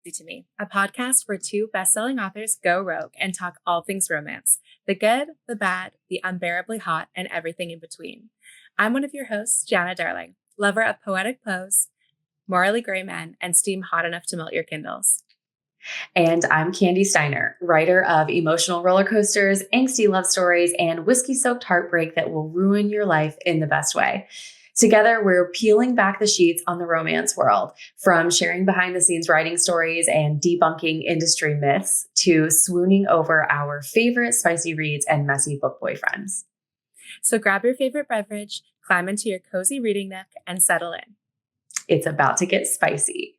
To Me, a podcast where two best-selling authors go rogue and talk all things romance, the good, the bad, the unbearably hot, and everything in between. I'm one of your hosts, Gianna Darling, lover of poetic prose, morally gray men, and steam hot enough to melt your Kindles. And I'm Candy Steiner, writer of emotional roller coasters, angsty love stories, and whiskey-soaked heartbreak that will ruin your life in the best way. Together, we're peeling back the sheets on the romance world, from sharing behind-the-scenes writing stories and debunking industry myths to swooning over our favorite spicy reads and messy book boyfriends. So grab your favorite beverage, climb into your cozy reading nook, and settle in. It's about to get spicy.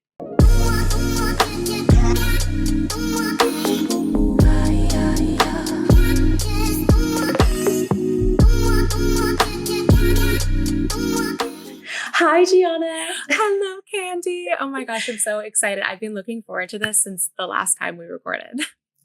Hi, Gianna. Hello, Candy. Oh my gosh, I'm so excited. I've been looking forward to this since the last time we recorded.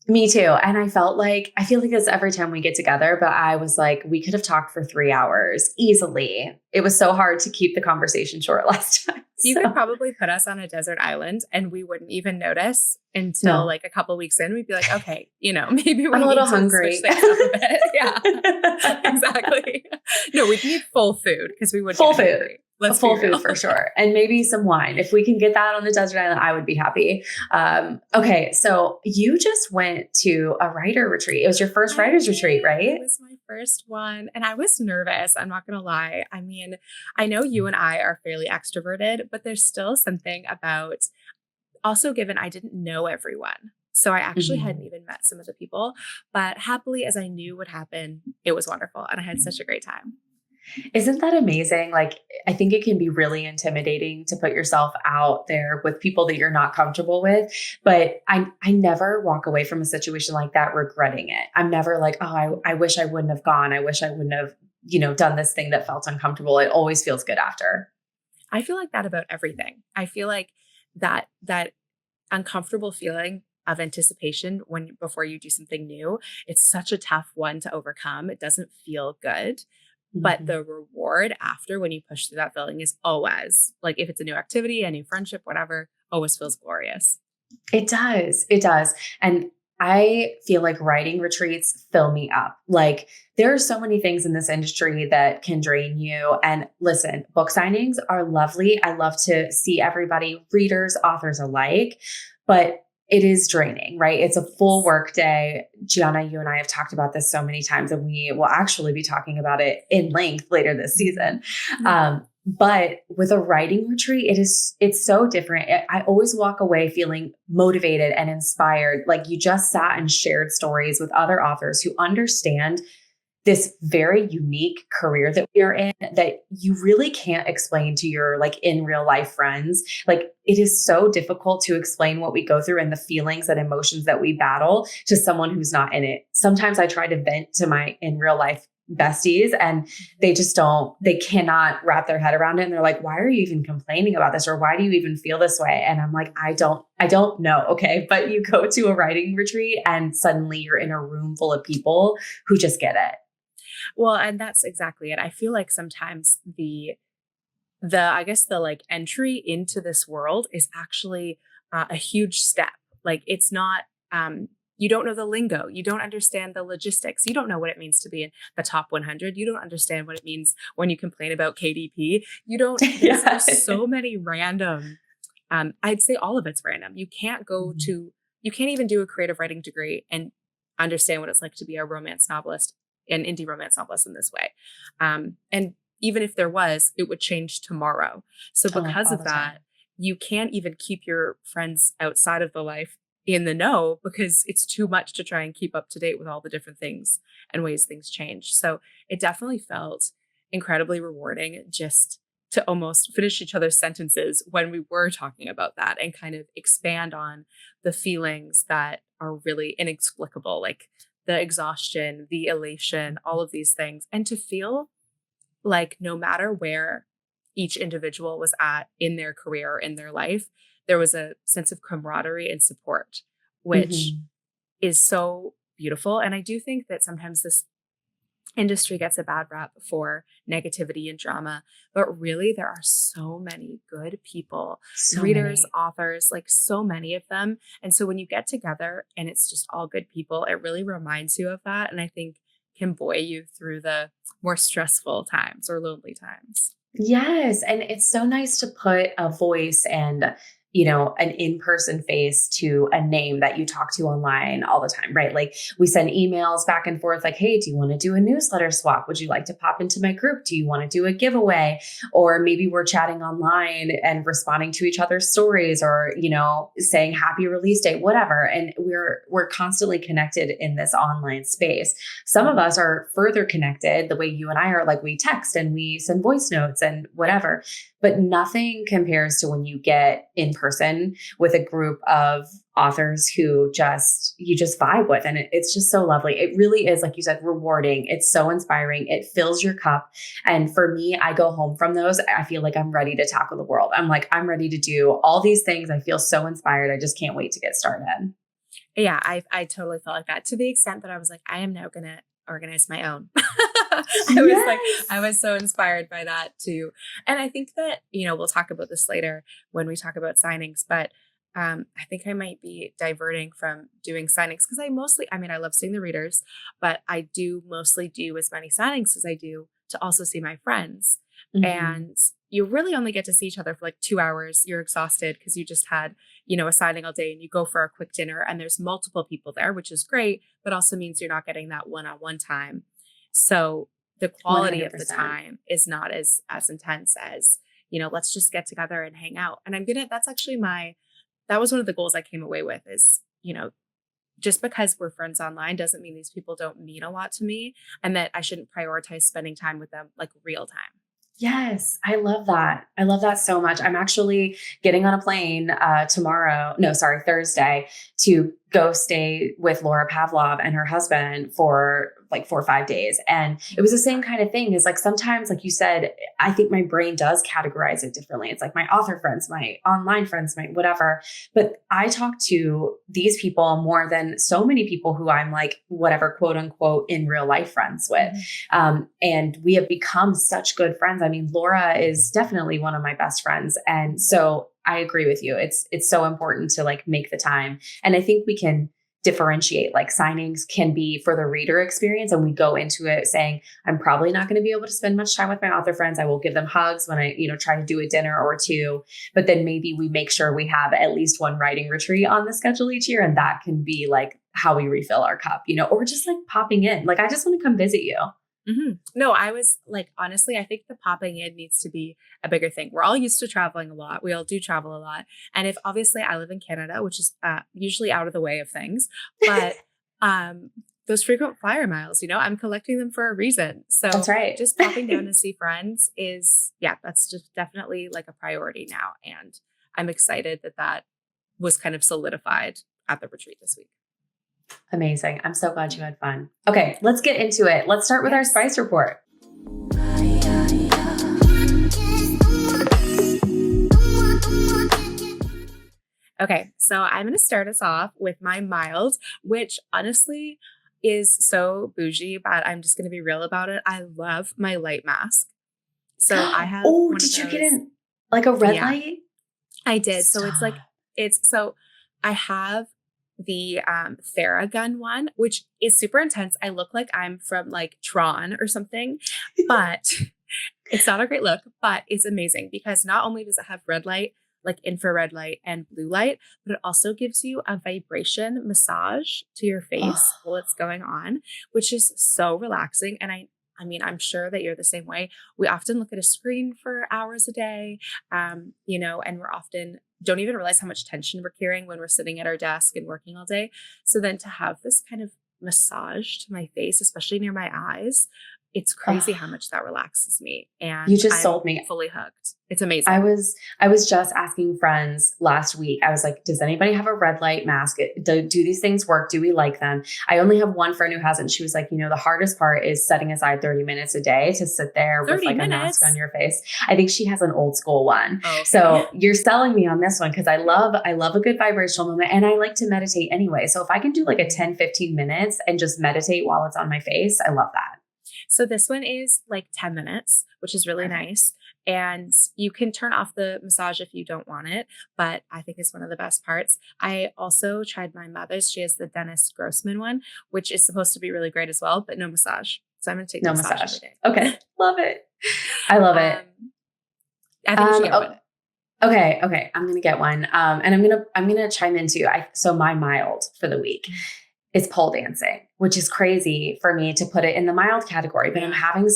Me too. And I feel like this every time we get together, but I was like, we could have talked for 3 hours easily. It was so hard to keep the conversation short last time. You could probably put us on a desert island and we wouldn't even notice until like a couple weeks in. We'd be like, okay, maybe I'm a little hungry. Switch things up a bit. Yeah, exactly. No, we'd need full food because we would full get food. Hungry. Let's full food for sure. And maybe some wine. If we can get that on the desert island, I would be happy. Okay. So you just went to a writer retreat. It was your first writer's retreat, right? It was my first one. And I was nervous. I'm not going to lie. I mean, I know you and I are fairly extroverted, but there's still something about also given I didn't know everyone. So I actually hadn't even met some of the people, but happily as I knew would happen, it was wonderful. And I had such a great time. Isn't that amazing? Like, I think it can be really intimidating to put yourself out there with people that you're not comfortable with. But I never walk away from a situation like that regretting it. I'm never like, oh, I wish I wouldn't have gone. I wish I wouldn't have, done this thing that felt uncomfortable. It always feels good after. I feel like that about everything. I feel like that uncomfortable feeling of anticipation before you do something new, it's such a tough one to overcome. It doesn't feel good. But the reward after when you push through that feeling is always, like if it's a new activity, a new friendship, whatever, always feels glorious. It does. It does. And I feel like writing retreats fill me up. Like there are so many things in this industry that can drain you. And listen, book signings are lovely. I love to see everybody, readers, authors alike, but it is draining, right? It's a full work day. Gianna, you and I have talked about this so many times, and we will actually be talking about it in length later this season. But with a writing retreat, it's so different. I always walk away feeling motivated and inspired. Like you just sat and shared stories with other authors who understand this very unique career that we are in that you really can't explain to your like in real life friends. Like it is so difficult to explain what we go through and the feelings and emotions that we battle to someone who's not in it. Sometimes I try to vent to my in real life besties and they cannot wrap their head around it. And they're like, why are you even complaining about this? Or why do you even feel this way? And I'm like, I don't know. Okay. But you go to a writing retreat and suddenly you're in a room full of people who just get it. Well, and that's exactly it. I feel like sometimes the like entry into this world is actually a huge step. Like it's not, you don't know the lingo. You don't understand the logistics. You don't know what it means to be in the top 100. You don't understand what it means when you complain about KDP. You don't, there's so many random, I'd say all of it's random. You can't you can't even do a creative writing degree and understand what it's like to be a romance novelist, an indie romance novelist in this way. And even if there was, it would change tomorrow. So because of that, you can't even keep your friends outside of the life in the know because it's too much to try and keep up to date with all the different things and ways things change. So it definitely felt incredibly rewarding just to almost finish each other's sentences when we were talking about that and kind of expand on the feelings that are really inexplicable, like the exhaustion, the elation, all of these things. And to feel like no matter where each individual was at in their career or in their life, there was a sense of camaraderie and support, which is so beautiful. And I do think that sometimes this industry gets a bad rap for negativity and drama, but really there are so many good people, So readers, many. authors, like so many of them. And so when you get together and it's just all good people, it really reminds you of that. And I think can buoy you through the more stressful times or lonely times. Yes. And it's so nice to put a voice and, an in-person face to a name that you talk to online all the time, right? Like we send emails back and forth, like, hey, do you want to do a newsletter swap? Would you like to pop into my group? Do you want to do a giveaway? Or maybe we're chatting online and responding to each other's stories or, saying happy release date, whatever. And we're constantly connected in this online space. Some of us are further connected the way you and I are, like we text and we send voice notes and whatever. But nothing compares to when you get in person with a group of authors who you just vibe with. And it's just so lovely. It really is, like you said, rewarding. It's so inspiring. It fills your cup. And for me, I go home from those. I feel like I'm ready to tackle the world. I'm like, I'm ready to do all these things. I feel so inspired. I just can't wait to get started. Yeah, I totally felt like that to the extent that I was like, I am now gonna organize my own. Yes. I was so inspired by that too. And I think that, we'll talk about this later when we talk about signings, but I think I might be diverting from doing signings because I love seeing the readers, but I do mostly do as many signings as I do to also see my friends. Mhm. And you really only get to see each other for like 2 hours. You're exhausted because you just had, a signing all day and you go for a quick dinner and there's multiple people there, which is great, but also means you're not getting that one-on-one time. So the quality of the 100%. time is not as intense as, let's just get together and hang out. And that's actually that was one of the goals I came away with is, just because we're friends online doesn't mean these people don't mean a lot to me and that I shouldn't prioritize spending time with them like real time. Yes, I love that. I love that so much. I'm actually getting on a plane tomorrow. No, sorry, Thursday to go stay with Laura Pavlov and her husband for like 4 or 5 days. And it was the same kind of thing. Is like sometimes, like you said, I think my brain does categorize it differently. It's like my author friends, my online friends, my whatever. But I talk to these people more than so many people who I'm like, whatever, quote unquote, in real life friends with. Mhm. And we have become such good friends. I mean, Laura is definitely one of my best friends. And so I agree with you. It's so important to like make the time. And I think we can differentiate, like signings can be for the reader experience. And we go into it saying, I'm probably not going to be able to spend much time with my author friends. I will give them hugs when I, try to do a dinner or two, but then maybe we make sure we have at least one writing retreat on the schedule each year. And that can be like how we refill our cup, or just like popping in, like, I just want to come visit you. No, I was like, honestly, I think the popping in needs to be a bigger thing. We're all used to traveling a lot. We all do travel a lot. And if obviously I live in Canada, which is usually out of the way of things, but um, those frequent flyer miles, I'm collecting them for a reason. That's So right. just popping down to see friends yeah, that's just definitely like a priority now. And I'm excited that was kind of solidified at the retreat this week. Amazing. I'm so glad you had fun. Okay, let's get into it. Let's start with our Yes. spice report. Okay, so I'm going to start us off with my mild, which honestly is so bougie, but I'm just going to be real about it. I love my light mask. So I have Oh, one of did you get those. in like a red Yeah, light? I did. So Stop. I have the Theragun one, which is super intense. I look like I'm from like Tron or something, but it's not a great look, but it's amazing because not only does it have red light, like infrared light and blue light, but it also gives you a vibration massage to your face Oh, while it's going on, which is so relaxing. And I mean, I'm sure that you're the same way. We often look at a screen for hours a day, and we're often don't even realize how much tension we're carrying when we're sitting at our desk and working all day. So then to have this kind of massage to my face, especially near my eyes, it's crazy how oh, much that relaxes me, you and just I'm sold me. fully hooked. It's I amazing. was I was just asking friends last week. I was like, does anybody have a red light mask? Do these things work? Do we like them? I only have one friend who hasn't. She was like, the hardest part is setting aside 30 minutes a day to sit there with 30 like a mask on minutes. your face. I think she has an old school one. Oh, okay. So you're selling me on this one because I love a good vibrational moment and I like to meditate anyway. So if I can do like a 10, 15 minutes and just meditate while it's on my face, I love that. So this one is like 10 minutes, which is really Perfect. nice. And you can turn off the massage if you don't want it, but I think it's one of the best parts. I also tried my mother's. She has the Dennis Grossman one, which is supposed to be really great as well, but no massage. So I'm going to take the No massage massage. every Okay. day. Love it. I love it. I think you should get Oh, one. okay. Okay. I'm going to get one. And I'm going to chime in too. So my mild for the week is pole dancing, which is crazy for me to put it in the mild category, but I'm having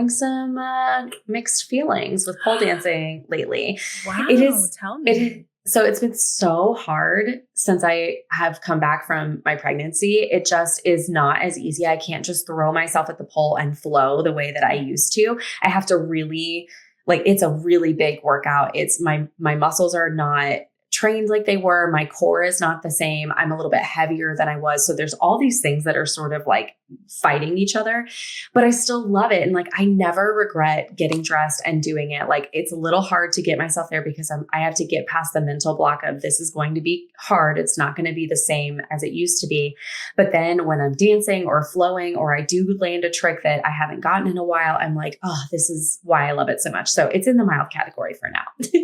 some mixed feelings with pole dancing lately. It Wow, is, tell it, me. so it's been so hard since I have come back from my pregnancy. It just is not as easy. I can't just throw myself at the pole and flow the way that I used to. I have to really it's a really big workout. It's my muscles are not trained like they were. My core is not the same. I'm a little bit heavier than I was. So there's all these things that are sort of like fighting each other, but I still love it. And like, I never regret getting dressed and doing it. Like, it's a little hard to get myself there because I have to get past the mental block of this is going to be hard. It's not going to be the same as it used to be. But then when I'm dancing or flowing, or I do land a trick that I haven't gotten in a while, I'm like, oh, this is why I love it so much. So it's in the mild category for now.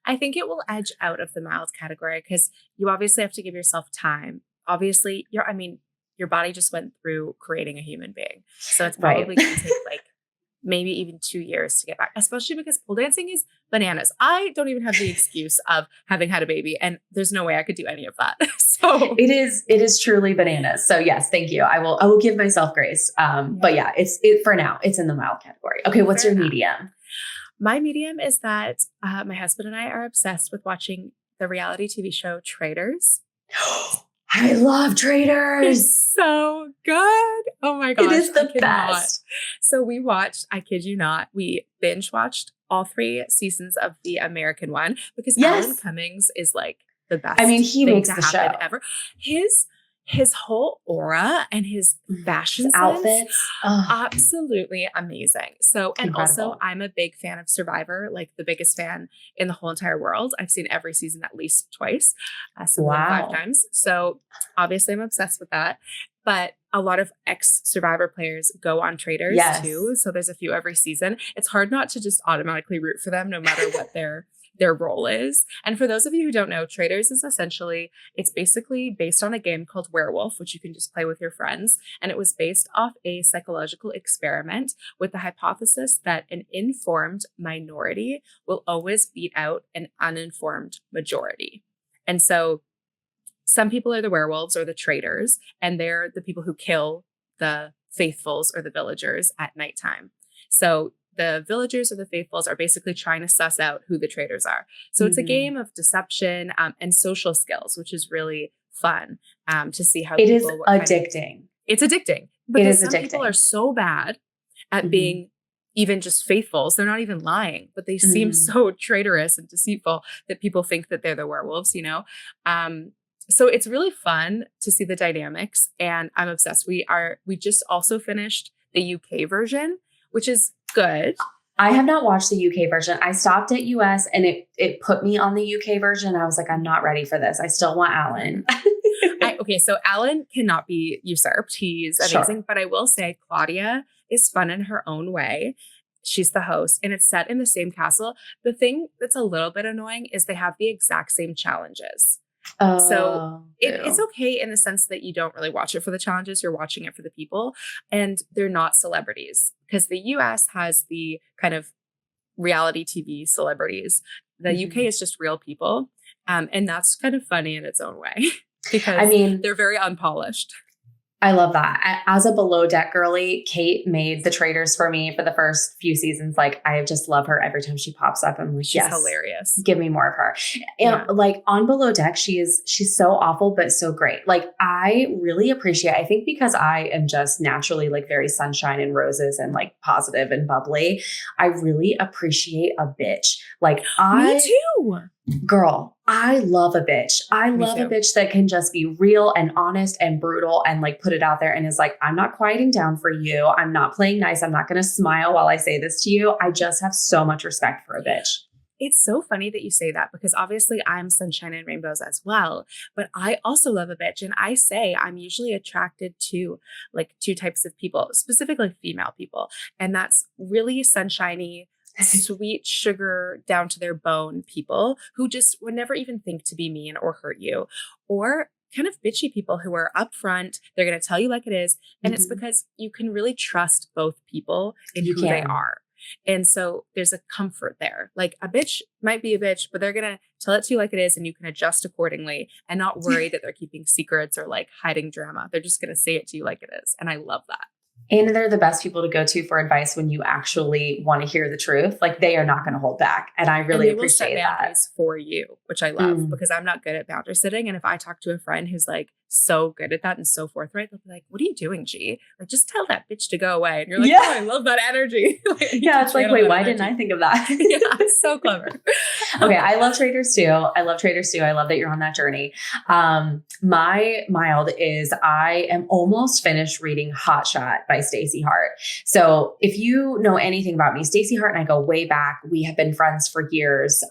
I think it will edge out of the mild category because you obviously have to give yourself time. Obviously, your body just went through creating a human being. So it's Right. probably going to take like maybe even 2 years to get back, especially because pole dancing is bananas. I don't even have the excuse of having had a baby, and there's no way I could do any of that. So It is truly bananas. So yes, thank you. I will give myself grace. But yeah, for now, it's in the mild category. Okay. What's fair your enough. medium? My medium is that my husband and I are obsessed with watching the reality TV show Traders. I love It's traders. so good. Oh my It gosh, is I the cannot. best. So we watched, I kid you not, we binge watched all 3 seasons of the American one because Alan Yes. Cummings is like the I mean, best he thing makes to the happen show. ever. His whole aura and his His fashion sense, outfits. Oh, absolutely amazing. So, and also incredible. I'm a big fan of Survivor, like the biggest fan in the whole entire world. I've seen every season at least twice, some of them 5 Wow. times. So obviously I'm obsessed with that. But a lot of ex Survivor players go on Traders Yes. too. So there's a few every season. It's hard not to just automatically root for them no matter what their role is. And for those of you who don't know, Traders is essentially, it's basically based on a game called Werewolf, which you can just play with your friends. And it was based off a psychological experiment with the hypothesis that an informed minority will always beat out an uninformed majority. And so some people are the werewolves or the traitors, and they're the people who kill the faithfuls or the villagers at nighttime. So the villagers or the faithfuls are basically trying to suss out who the traitors are. So it's a Mhm. game of deception and social skills, which is really fun to see how It is people, what kind of, addicting. it's addicting It because is some people are addicting. so bad at Mhm. being even just faithfuls. They're not even lying, but they seem Mhm. so traitorous and deceitful that people think that they're the werewolves. Um, so it's really fun to see the dynamics, and I'm obsessed. We just also finished the UK version, which is good. I have not watched the UK version. I stopped at US and it put me on the UK version. I was like, I'm not ready for this. I still want Alan. Okay, so Alan cannot be usurped. He's Sure. amazing, but I will say Claudia is fun in her own way. She's the host, and it's set in the same castle. The thing that's a little bit annoying is they have the exact same challenges. So Oh, it's boo. okay in the sense that you don't really watch it for the challenges, you're watching it for the people, and they're not celebrities because the US has the kind of reality TV celebrities. The UK Mhm. is just real people. And that's kind of funny in its own way I because mean, they're very unpolished. I love that. As a below deck girly, Kate made the traders for me for the first few seasons. Like, I just love her every time she pops up. I'm like, She's yes, hilarious. give me more of her. And Yeah. like on below deck, she's so awful, but so great. Like, I really appreciate, I think because I am just naturally like very sunshine and roses and like positive and bubbly. I really appreciate a bitch. Like Me too. Girl, I love a bitch. I Me love a too. bitch that can just be real and honest and brutal and like put it out there and is like, I'm not quieting down for you. I'm not playing nice. I'm not going to smile while I say this to you. I just have so much respect for a bitch. It's so funny that you say that because obviously I'm sunshine and rainbows as well, but I also love a bitch. And I say I'm usually attracted to like two types of people, specifically female people. And that's really sunshiny, sweet sugar down to their bone people who just would never even think to be mean or hurt you, or kind of bitchy people who are upfront. They're going to tell you like it is. And it's Mhm. because you can really trust both people in You who they can. are. And so there's a comfort there. Like a bitch might be a bitch, but they're going to tell it to you like it is and you can adjust accordingly and not worry that they're keeping secrets or like hiding drama. They're just going to say it to you like it is. And I love that. And they're the best people to go to for advice when you actually want to hear the truth. Like they are not going to hold back. And I And really they will set appreciate that. boundaries for you, which I love Mm. because I'm not good at boundary setting. And if I talk to a friend who's like so good at that and so forthright, they'll be like, "What are you doing, G? Like, just tell that bitch to go away." And you're like, "Oh, Yeah. I love that energy." Like, I need Yeah. to It's like, channel wait, that why didn't energy. I think of that? Yeah, it's so clever. Okay. I love traders too. I love traders too. I love that you're on that journey. My mild is I am almost finished reading Hot Shot by Stacey Hart. So if you know anything about me, Stacey Hart and I go way back. We have been friends for years.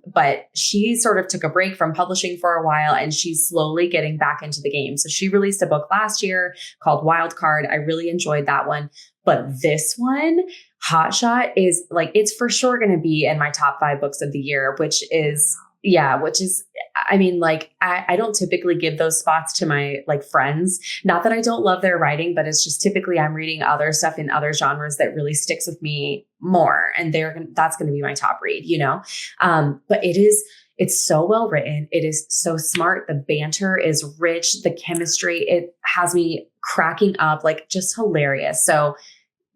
But she sort of took a break from publishing for a while and she's slowly getting back into the game. So she released a book last year called Wild Card. I really enjoyed that one. But this one, Hot Shot, is like, it's for sure going to be in my top 5 books of the year, which is, yeah, which is, I mean, like, I don't typically give those spots to my like friends. Not that I don't love their writing, but it's just typically I'm reading other stuff in other genres that really sticks with me more. And that's going to be my top read, you know? But it's so well written. It is so smart. The banter is rich. The chemistry, it has me cracking up, like just hilarious. So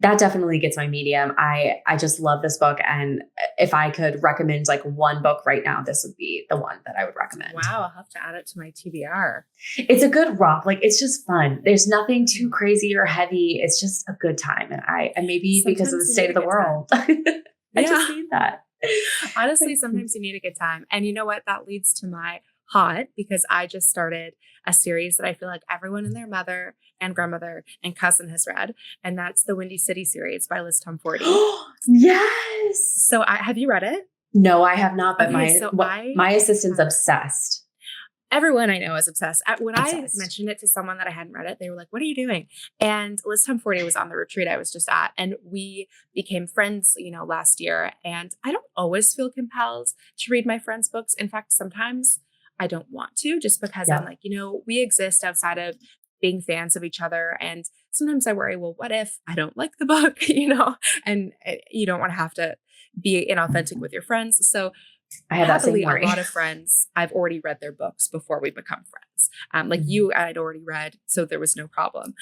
that definitely gets my medium. I just love this book. And if I could recommend like one book right now, this would be the one that I would recommend. Wow, I'll have to add it to my TBR. It's a good romp. Like it's just fun. There's nothing too crazy or heavy. It's just a good time. And maybe because of the Sometimes you state need of a the good time. world, I just Yeah. need that. Honestly, sometimes you need a good time. And you know what? That leads to my hot because I just started a series that I feel like everyone and their mother and grandmother and cousin has read. And that's the Windy City series by Liz Tom 40. Yes. So have you read it? No, I have not, but Okay, so my assistant's obsessed. everyone I know is obsessed. When I Obsessed. mentioned it to someone that I hadn't read it, they were like, "What are you doing?" And Liz Tom 40 was on the retreat I was just at, and we became friends, last year. And I don't always feel compelled to read my friends' books. In fact, sometimes I don't want to, just because I'm Yeah. like, we exist outside of being fans of each other. And sometimes I worry, well, what if I don't like the book, And you don't want to have to be inauthentic with your friends. So I have that same happily, a worry. lot of friends, I've already read their books before we become friends. Like Mhm. you, I'd already read, so there was no problem.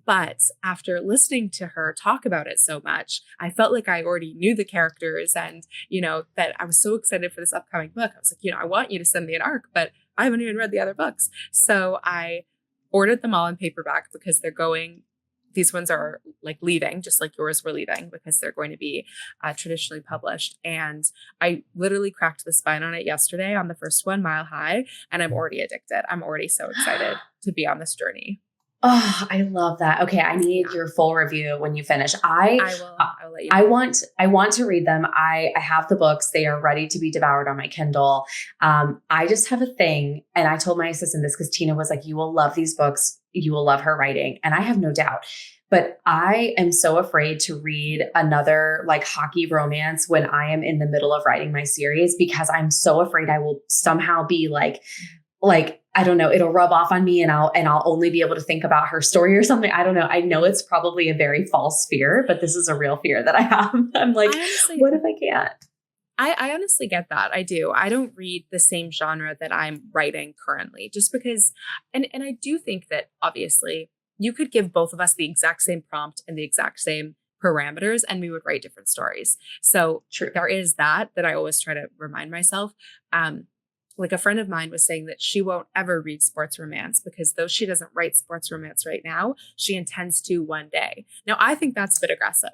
But after listening to her talk about it so much, I felt like I already knew the characters and, that I was so excited for this upcoming book. I was like, I want you to send me an arc, but I haven't even read the other books. So I ordered them all in paperback because these ones are like leaving, just like yours were leaving, because they're going to be traditionally published. And I literally cracked the spine on it yesterday on the first one, Mile High, and I'm already addicted. I'm already so excited to be on this journey. Oh, I love that. Okay, I need your full review when you finish. I will let you know. I want to read them. I have the books. They are ready to be devoured on my Kindle. I just have a thing, and I told my assistant this because Tina was like, "You will love these books. You will love her writing," and I have no doubt. But I am so afraid to read another like hockey romance when I am in the middle of writing my series because I'm so afraid I will somehow be like I don't know, it'll rub off on me and I'll only be able to think about her story or something. I don't know. I know it's probably a very false fear, but this is a real fear that I have. I'm like, what if I can't? I honestly get that. I do. I don't read the same genre that I'm writing currently just because, and I do think that obviously you could give both of us the exact same prompt and the exact same parameters and we would write different stories. So True. there is that I always try to remind myself. Like a friend of mine was saying that she won't ever read sports romance because though she doesn't write sports romance right now, she intends to one day. Now, I think that's a bit aggressive.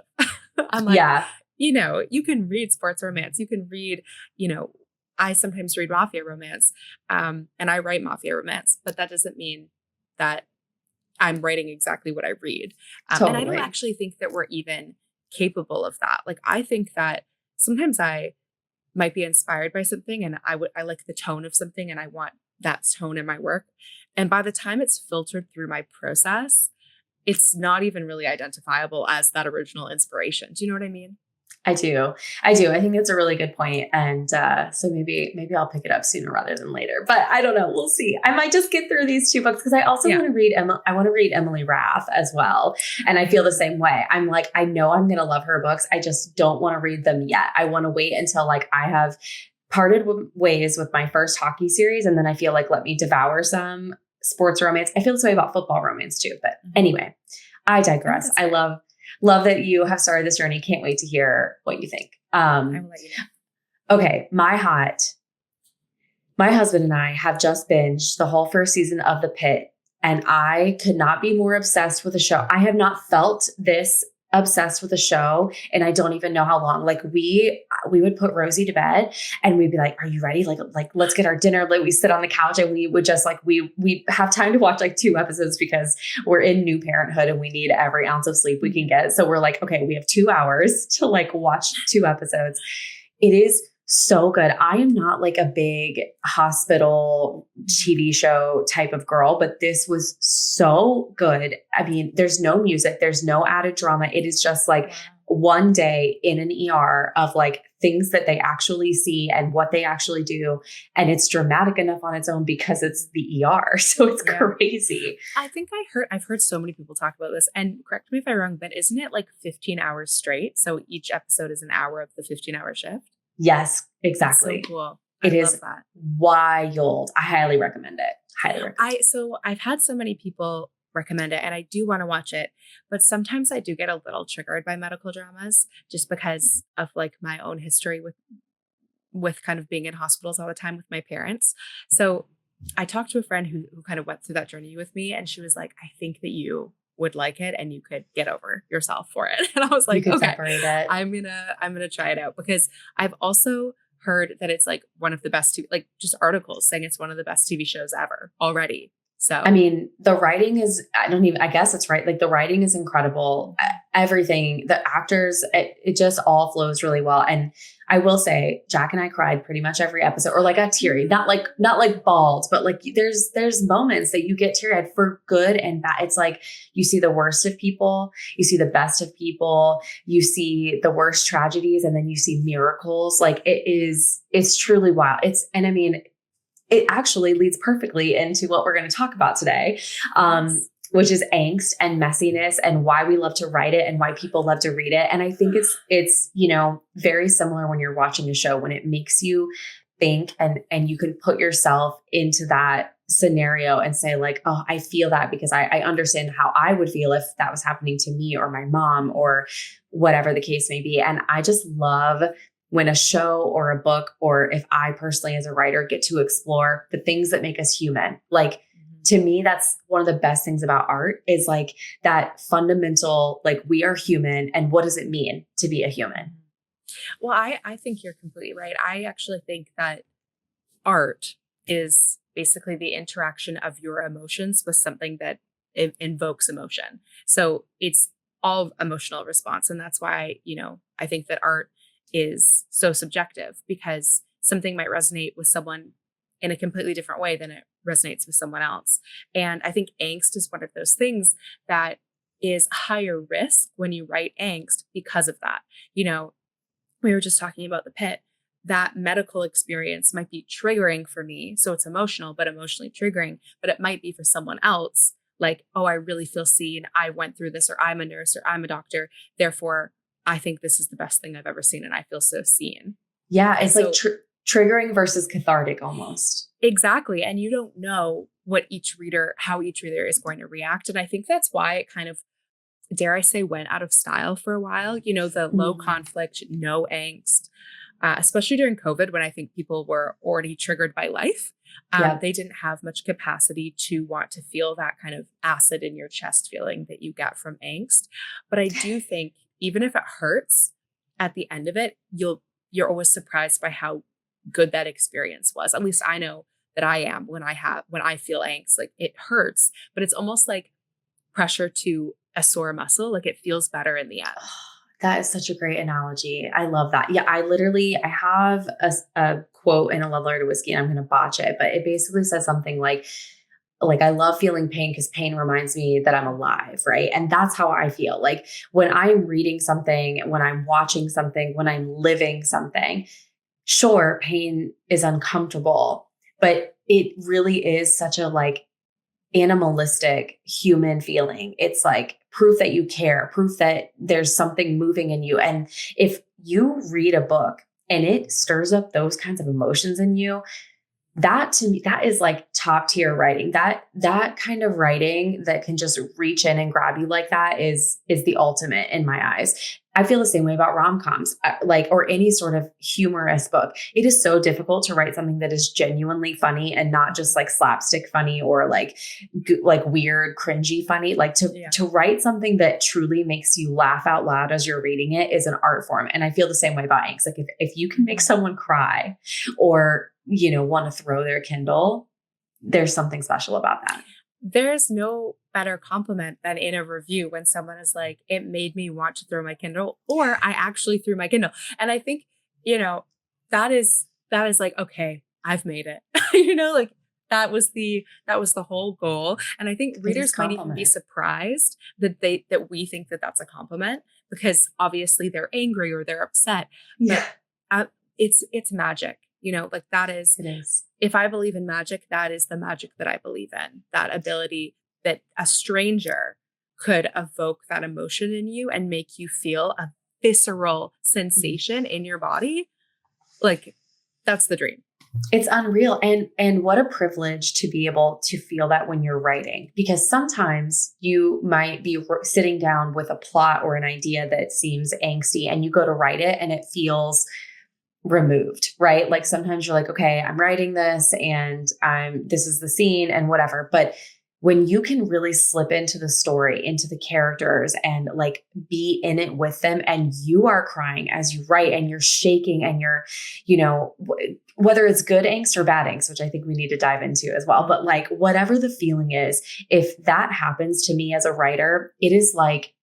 I'm like, Yeah. You can read sports romance. You can read, I sometimes read mafia romance and I write mafia romance, but that doesn't mean that I'm writing exactly what I read. And I don't Totally. actually think that we're even capable of that. Like, I think that sometimes I might be inspired by something and I like the tone of something and I want that tone in my work. And by the time it's filtered through my process, it's not even really identifiable as that original inspiration. Do you know what I mean? I do. I do. I think that's a really good point. And so maybe I'll pick it up sooner rather than later. But I don't know. We'll see. I might just get through these two books because I also Yeah. want to read I want to read Emily Rath as well. And I feel the same way. I'm like, I know I'm going to love her books. I just don't want to read them yet. I want to wait until like I have parted ways with my first hockey series. And then I feel like, let me devour some sports romance. I feel this way about football romance too. But anyway, I digress. I love that you have started this journey. Can't wait to hear what you think. I will let you know. Okay. My husband and I have just binged the whole first season of The Pit, and I could not be more obsessed with the show. I have not felt this obsessed with a show and I don't even know how long. Like we would put Rosie to bed and we'd be like, are you ready? Like let's get our dinner. Like we sit on the couch and we would just like, we have time to watch like 2 episodes because we're in new parenthood and we need every ounce of sleep we can get. So we're like, okay, we have 2 hours to like watch 2 episodes. It is so good. I am not like a big hospital TV show type of girl, but this was so good. I mean, there's no music, there's no added drama. It is just like one day in an ER of like things that they actually see and what they actually do. And it's dramatic enough on its own because it's the ER. So it's crazy. I think I've heard so many people talk about this, and correct me if I'm wrong, but isn't it like 15 hours straight? So each episode is an hour of the 15-hour shift. Yes, exactly. That's so cool. It is wild. I highly recommend it. Highly recommend. So I've had so many people recommend it and I do want to watch it, but sometimes I do get a little triggered by medical dramas just because of like my own history with kind of being in hospitals all the time with my parents. So I talked to a friend who kind of went through that journey with me, and she was like, I think that you would like it and you could get over yourself for it. And I was like, okay, I'm gonna try it out, because I've also heard that it's like one of the best, like just articles saying it's one of the best TV shows ever already. So, I mean, the writing is, I guess it's right. Like the writing is incredible. Everything, the actors, it just all flows really well. And I will say, Jack and I cried pretty much every episode, or like got teary, not like bald, but like there's moments that you get teary-eyed for good and bad. It's like you see the worst of people, you see the best of people, you see the worst tragedies, and then you see miracles. Like it's truly wild. It actually leads perfectly into what we're going to talk about today, which is angst and messiness and why we love to write it and why people love to read it. And I think it's, very similar when you're watching a show, when it makes you think and you can put yourself into that scenario and say like, oh, I feel that because I understand how I would feel if that was happening to me or my mom or whatever the case may be. And I just love when a show or a book, or if I personally as a writer get to explore the things that make us human. Like to me, that's one of the best things about art is like that fundamental, like we are human and what does it mean to be a human? Well, I think you're completely right. I actually think that art is basically the interaction of your emotions with something that invokes emotion. So it's all emotional response. And that's why, I think that art is so subjective, because something might resonate with someone in a completely different way than it resonates with someone else. And I think angst is one of those things that is higher risk when you write angst because of that. We were just talking about The Pit. That medical experience might be triggering for me. So it's emotional, but emotionally triggering, but it might be for someone else. Like, oh, I really feel seen. I went through this, or I'm a nurse, or I'm a doctor. Therefore, I think this is the best thing I've ever seen. And I feel so seen. Yeah. It's like triggering versus cathartic almost. Exactly. And you don't know how each reader is going to react. And I think that's why it kind of, dare I say, went out of style for a while. The low conflict, no angst, especially during COVID, when I think people were already triggered by life. They didn't have much capacity to want to feel that kind of acid in your chest feeling that you get from angst. But I do think even if it hurts at the end of it, you're always surprised by how good that experience was. At least I know that I am when I feel angst. Like it hurts, but it's almost like pressure to a sore muscle. Like it feels better in the end. That is such a great analogy. I love that. Yeah, I have a quote in A Love Letter to Whiskey, and I'm going to botch it, but it basically says something like I love feeling pain because pain reminds me that I'm alive, right? And that's how I feel. Like when I'm reading something, when I'm watching something, when I'm living something, sure, pain is uncomfortable, but it really is such a like animalistic human feeling. It's like proof that you care, proof that there's something moving in you. And if you read a book and it stirs up those kinds of emotions in you, that to me, that is like top tier writing. That kind of writing that can just reach in and grab you like that is the ultimate in my eyes. I feel the same way about rom-coms, like, or any sort of humorous book. It is so difficult to write something that is genuinely funny and not just like slapstick funny or like weird, cringy funny. Like to write something that truly makes you laugh out loud as you're reading it is an art form. And I feel the same way about Angst. Like if you can make someone cry or, want to throw their Kindle, there's something special about that. There's no better compliment than in a review when someone is like, it made me want to throw my Kindle, or I actually threw my Kindle. And I think, that is like, okay, I've made it. Like that was the whole goal. And I think readers might even be surprised that we think that that's a compliment, because obviously they're angry or they're upset. Yeah. But it's magic. Like that is, it is. If I believe in magic, that is the magic that I believe in. That ability that a stranger could evoke that emotion in you and make you feel a visceral sensation in your body. Like that's the dream. It's unreal. And what a privilege to be able to feel that when you're writing, because sometimes you might be sitting down with a plot or an idea that seems angsty and you go to write it and it feels removed, right? Like sometimes you're like, okay, I'm writing this and this is the scene and whatever. But when you can really slip into the story, into the characters and like be in it with them, and you are crying as you write and you're shaking and you're, whether it's good angst or bad angst, which I think we need to dive into as well. But like whatever the feeling is, if that happens to me as a writer, it is like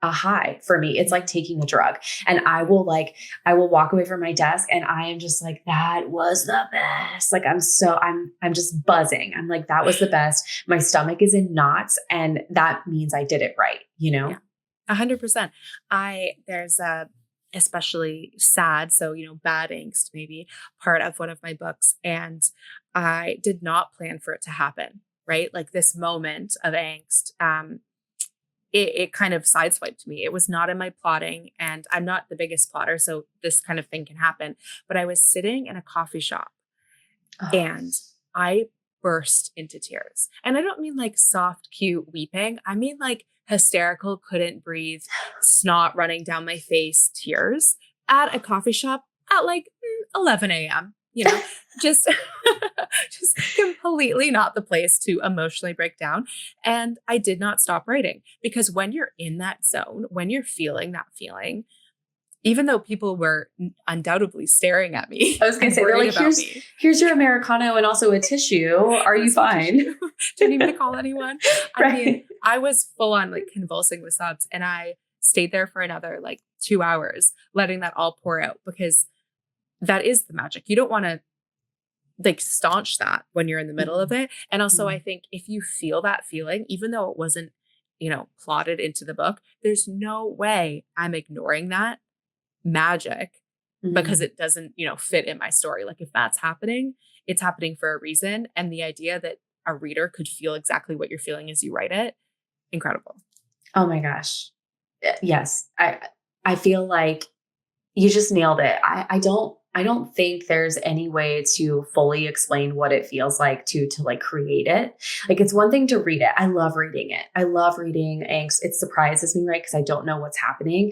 a high for me. It's like taking a drug. And I will walk away from my desk and I am just like, that was the best. Like I'm just buzzing. I'm like, that was the best. My stomach is in knots. And that means I did it right. Yeah, 100%. There's a, especially sad. So, bad angst, maybe part of one of my books. And I did not plan for it to happen, right? Like this moment of angst, it kind of sideswiped me. It was not in my plotting, and I'm not the biggest plotter, so this kind of thing can happen. But I was sitting in a coffee shop and I burst into tears. And I don't mean like soft, cute weeping. I mean like hysterical, couldn't breathe, snot running down my face, tears at a coffee shop at like 11 a.m. Just completely not the place to emotionally break down. And I did not stop writing, because when you're in that zone, when you're feeling that feeling, even though people were undoubtedly staring at me. I was going to say, they're like, here's your Americano and also a tissue. Are you fine? Do you need me to call anyone? I mean, I was full on like convulsing with sobs, and I stayed there for another like 2 hours, letting that all pour out, because that is the magic. You don't want to like staunch that when you're in the middle of it. And also I think if you feel that feeling, even though it wasn't, plotted into the book, there's no way I'm ignoring that magic because it doesn't, fit in my story. Like if that's happening, it's happening for a reason. And the idea that a reader could feel exactly what you're feeling as you write it, incredible. Oh my gosh. Yes. I feel like you just nailed it. I don't think there's any way to fully explain what it feels like to like create it. Like it's one thing to read it. I love reading it. I love reading Angst. It surprises me, right? Because I don't know what's happening.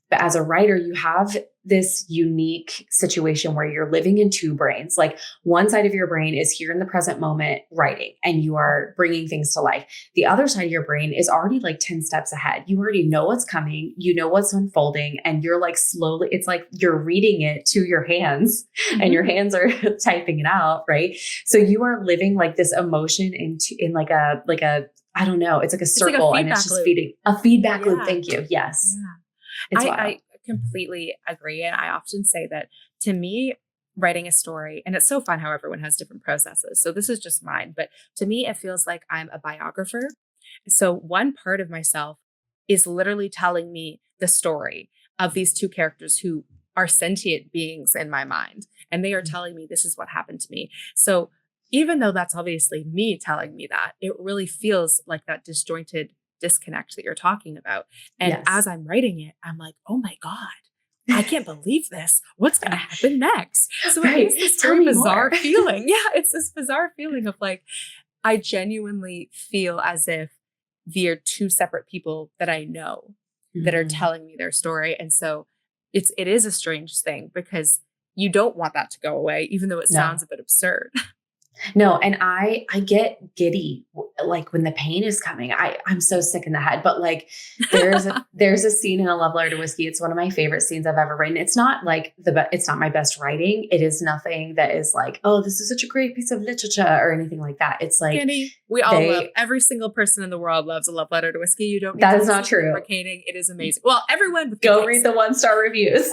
But as a writer, you have this unique situation where you're living in two brains. Like one side of your brain is here in the present moment writing, and you are bringing things to life. The other side of your brain is already like 10 steps ahead. You already know what's coming, you know what's unfolding, and you're like slowly, it's like you're reading it to your hands and your hands are typing it out, right? So you are living like this emotion in like a I don't know, it's like a circle, and it's just feeding a feedback loop. Thank you. Yes. Yeah. It's wild. I completely agree. And I often say that to me, writing a story, and it's so fun how everyone has different processes. So this is just mine, but to me, it feels like I'm a biographer. So one part of myself is literally telling me the story of these two characters who are sentient beings in my mind. And they are telling me this is what happened to me. So even though that's obviously me telling me that, it really feels like that disjointed disconnect that you're talking about. And as Yes. I'm writing it, I'm like, oh my God, I can't believe this. What's going to happen next? So it Right. is this Tell very me more. bizarre feeling. Yeah, it's this bizarre feeling of like, I genuinely feel as if they're two separate people that I know that are Mhm. telling me their story. And so it is a strange thing because you don't want that to go away, even though it No. sounds a bit absurd. No, and I get giddy like when the pain is coming. I'm so sick in the head, but like there's a scene in A Love Letter to Whiskey. It's one of my favorite scenes I've ever written. It's not like it's not my best writing. It is nothing that is like, oh, this is such a great piece of literature or anything like that. It's like Kenny, we all love, they every single person in the world loves A Love Letter to Whiskey. You don't need that to is be not true. self-deprecating. It is amazing. Well, everyone with good Go read taste. the 1-star reviews.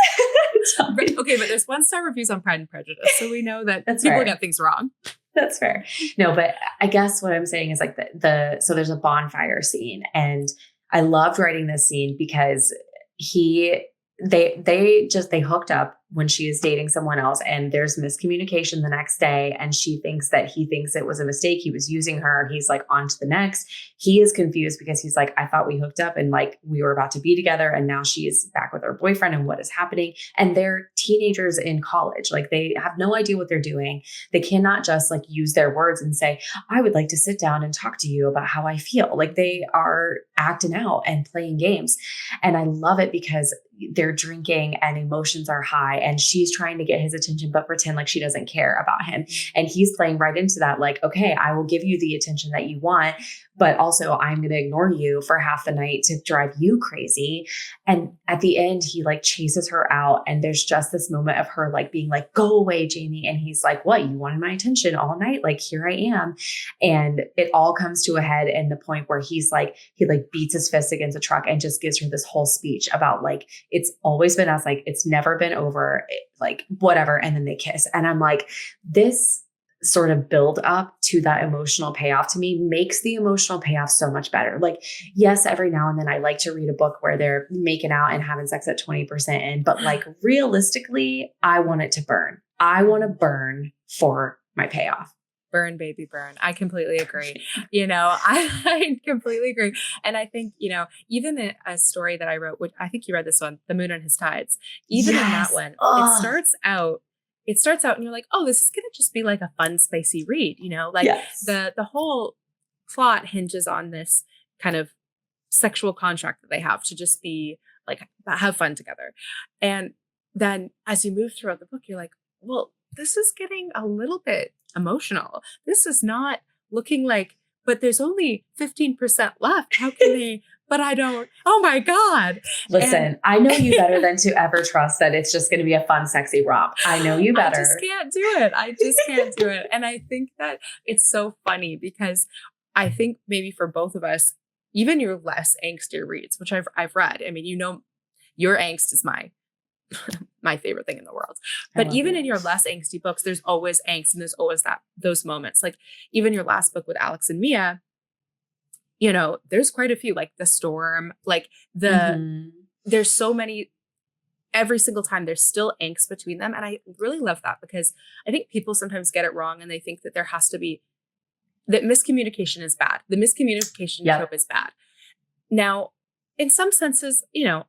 Okay, but there's 1-star reviews on Pride and Prejudice, so we know that That's people fair. get things wrong. That's fair. No, but I guess what I'm saying is like so there's a bonfire scene, and I loved writing this scene because he they hooked up when she is dating someone else, and there's miscommunication the next day, and she thinks that he thinks it was a mistake, he was using her. He's like, on to the next. He is confused because he's like, I thought we hooked up and like we were about to be together, and now she's back with her boyfriend, and what is happening? And they're teenagers in college, like they have no idea what they're doing. They cannot just like use their words and say, I would like to sit down and talk to you about how I feel. Like they are acting out and playing games. And I love it because they're drinking and emotions are high, and she's trying to get his attention but pretend like she doesn't care about him, and he's playing right into that, like, okay, I will give you the attention that you want, but also I'm going to ignore you for half the night to drive you crazy. And at the end he like chases her out, and there's just this moment of her like being like, go away, Jamie. And he's like, what, you wanted my attention all night, like here I am. And it all comes to a head in the point where he like beats his fist against a truck and just gives her this whole speech about like, it's always been us, like it's never been over, like whatever. And then they kiss. And I'm like, this sort of build up to that emotional payoff to me makes the emotional payoff so much better. Like, yes, every now and then I like to read a book where they're making out and having sex at 20% in, but like realistically, I want it to burn. I want to burn for my payoff. Burn, baby, burn. I completely agree. I completely agree. And I think, even a story that I wrote, which I think you read this one, The Moon and His Tides, even in that Yes. one, Oh, it starts out and you're like, oh, this is going to just be like a fun, spicy read, like yes. the whole plot hinges on this kind of sexual contract that they have to just be like, have fun together. And then as you move throughout the book, you're like, well, this is getting a little bit emotional. This is not looking like, but there's only 15% left. How can they? But I don't, oh my God. Listen, I know you better than to ever trust that it's just going to be a fun, sexy romp. I know you better. I just can't do it. I just can't do it. And I think that it's so funny because I think maybe for both of us, even your less angsty reads, which I've read. I mean, your angst is my favorite thing in the world. I But love even you. in your less angsty books, there's always angst and there's always those moments. Like even your last book with Alex and Mia, there's quite a few, like the storm, like Mhm. there's so many, every single time there's still angst between them. And I really love that because I think people sometimes get it wrong and they think that there has to be, that miscommunication is bad. The miscommunication Yep. trope is bad. Now, in some senses,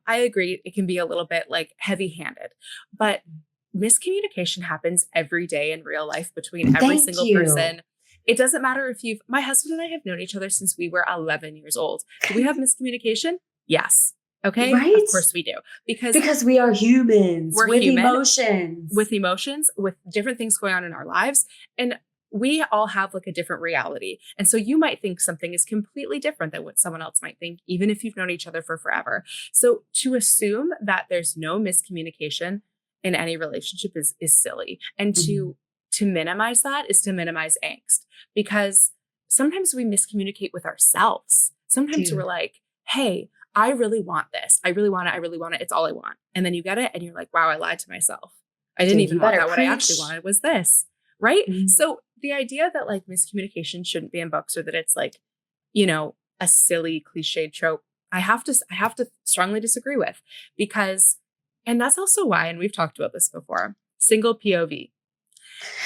I agree it can be a little bit like heavy-handed, but miscommunication happens every day in real life between every Thank single you. person. It doesn't matter if my husband and I have known each other since we were 11 years old. Do we have miscommunication? Yes. Okay. Of Right? course we do. Because we are humans We're with human emotions. with emotions, with different things going on in our lives. And we all have like a different reality. And so you might think something is completely different than what someone else might think, even if you've known each other for forever. So to assume that there's no miscommunication in any relationship is silly. And Mhm. to minimize that is to minimize angst because sometimes we miscommunicate with ourselves. Sometimes we're Dude. like, hey, I really want this. I really want it. I really want it. It's all I want. And then you get it and you're like, wow, I lied to myself. I didn't Dude, you even want better that. What I actually preach. wanted was this. Right. Mhm. So the idea that like miscommunication shouldn't be in books, or that it's like, a silly cliche trope, I have to strongly disagree with, because, and that's also why, and we've talked about this before, single POV.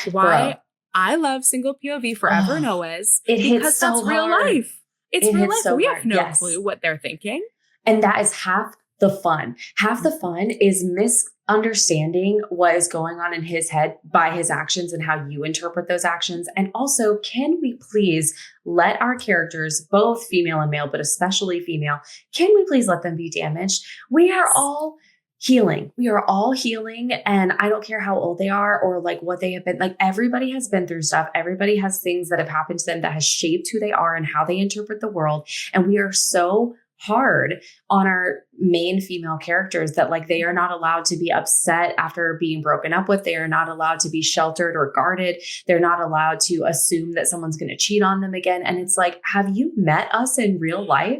Bro, Why I love single POV forever and oh, always, it hits because that's so real hard. life. It's It real hits life. so We have hard. no Yes. clue what they're thinking. And that is half the fun. Half the fun is misunderstanding what is going on in his head by his actions and how you interpret those actions. And also, can we please let our characters, both female and male, but especially female, can we please let them be damaged? We are Yes. all healing. We are all healing. And I don't care how old they are or like what they have been. Like, everybody has been through stuff. Everybody has things that have happened to them that has shaped who they are and how they interpret the world. And we are so hard on our main female characters that like they are not allowed to be upset after being broken up with. They are not allowed to be sheltered or guarded. They're not allowed to assume that someone's going to cheat on them again. And it's like, have you met us in real life?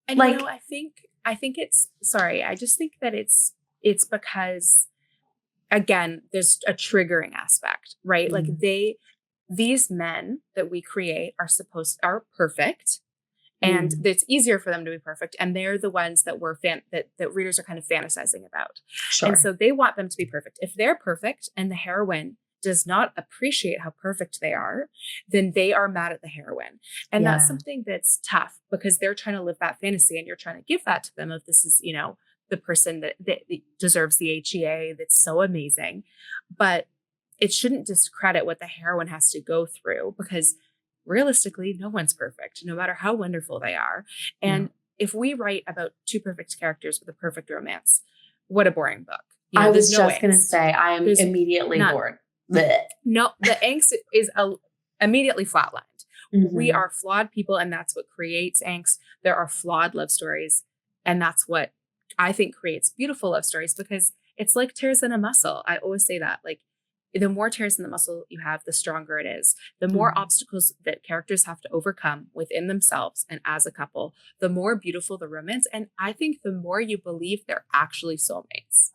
And Like, I think it's, sorry, I just think that it's because, again, there's a triggering aspect, right? Like these men that we create are perfect, and mm, it's easier for them to be perfect, and they're the ones that that readers are kind of fantasizing about. And sure. so they want them to be perfect. If they're perfect and the heroine does not appreciate how perfect they are, then they are mad at the heroine. And that's Yeah. something that's tough, because they're trying to live that fantasy and you're trying to give that to them, if this is, the person that deserves the HEA, that's so amazing. But it shouldn't discredit what the heroine has to go through, because realistically, no one's perfect, no matter how wonderful they are. No. And if we write about two perfect characters with a perfect romance, what a boring book. I There's was no just going to angst. say, I am There's immediately none. bored. Blech. No, the angst is immediately flatlined. We Mhm. are flawed people, and that's what creates angst. There are flawed love stories, and that's what I think creates beautiful love stories, because it's like tears in a muscle. I always say that, like, the more tears in the muscle you have, the stronger it is. The more Mhm. obstacles that characters have to overcome within themselves and as a couple, the more beautiful the romance. And I think the more you believe they're actually soulmates.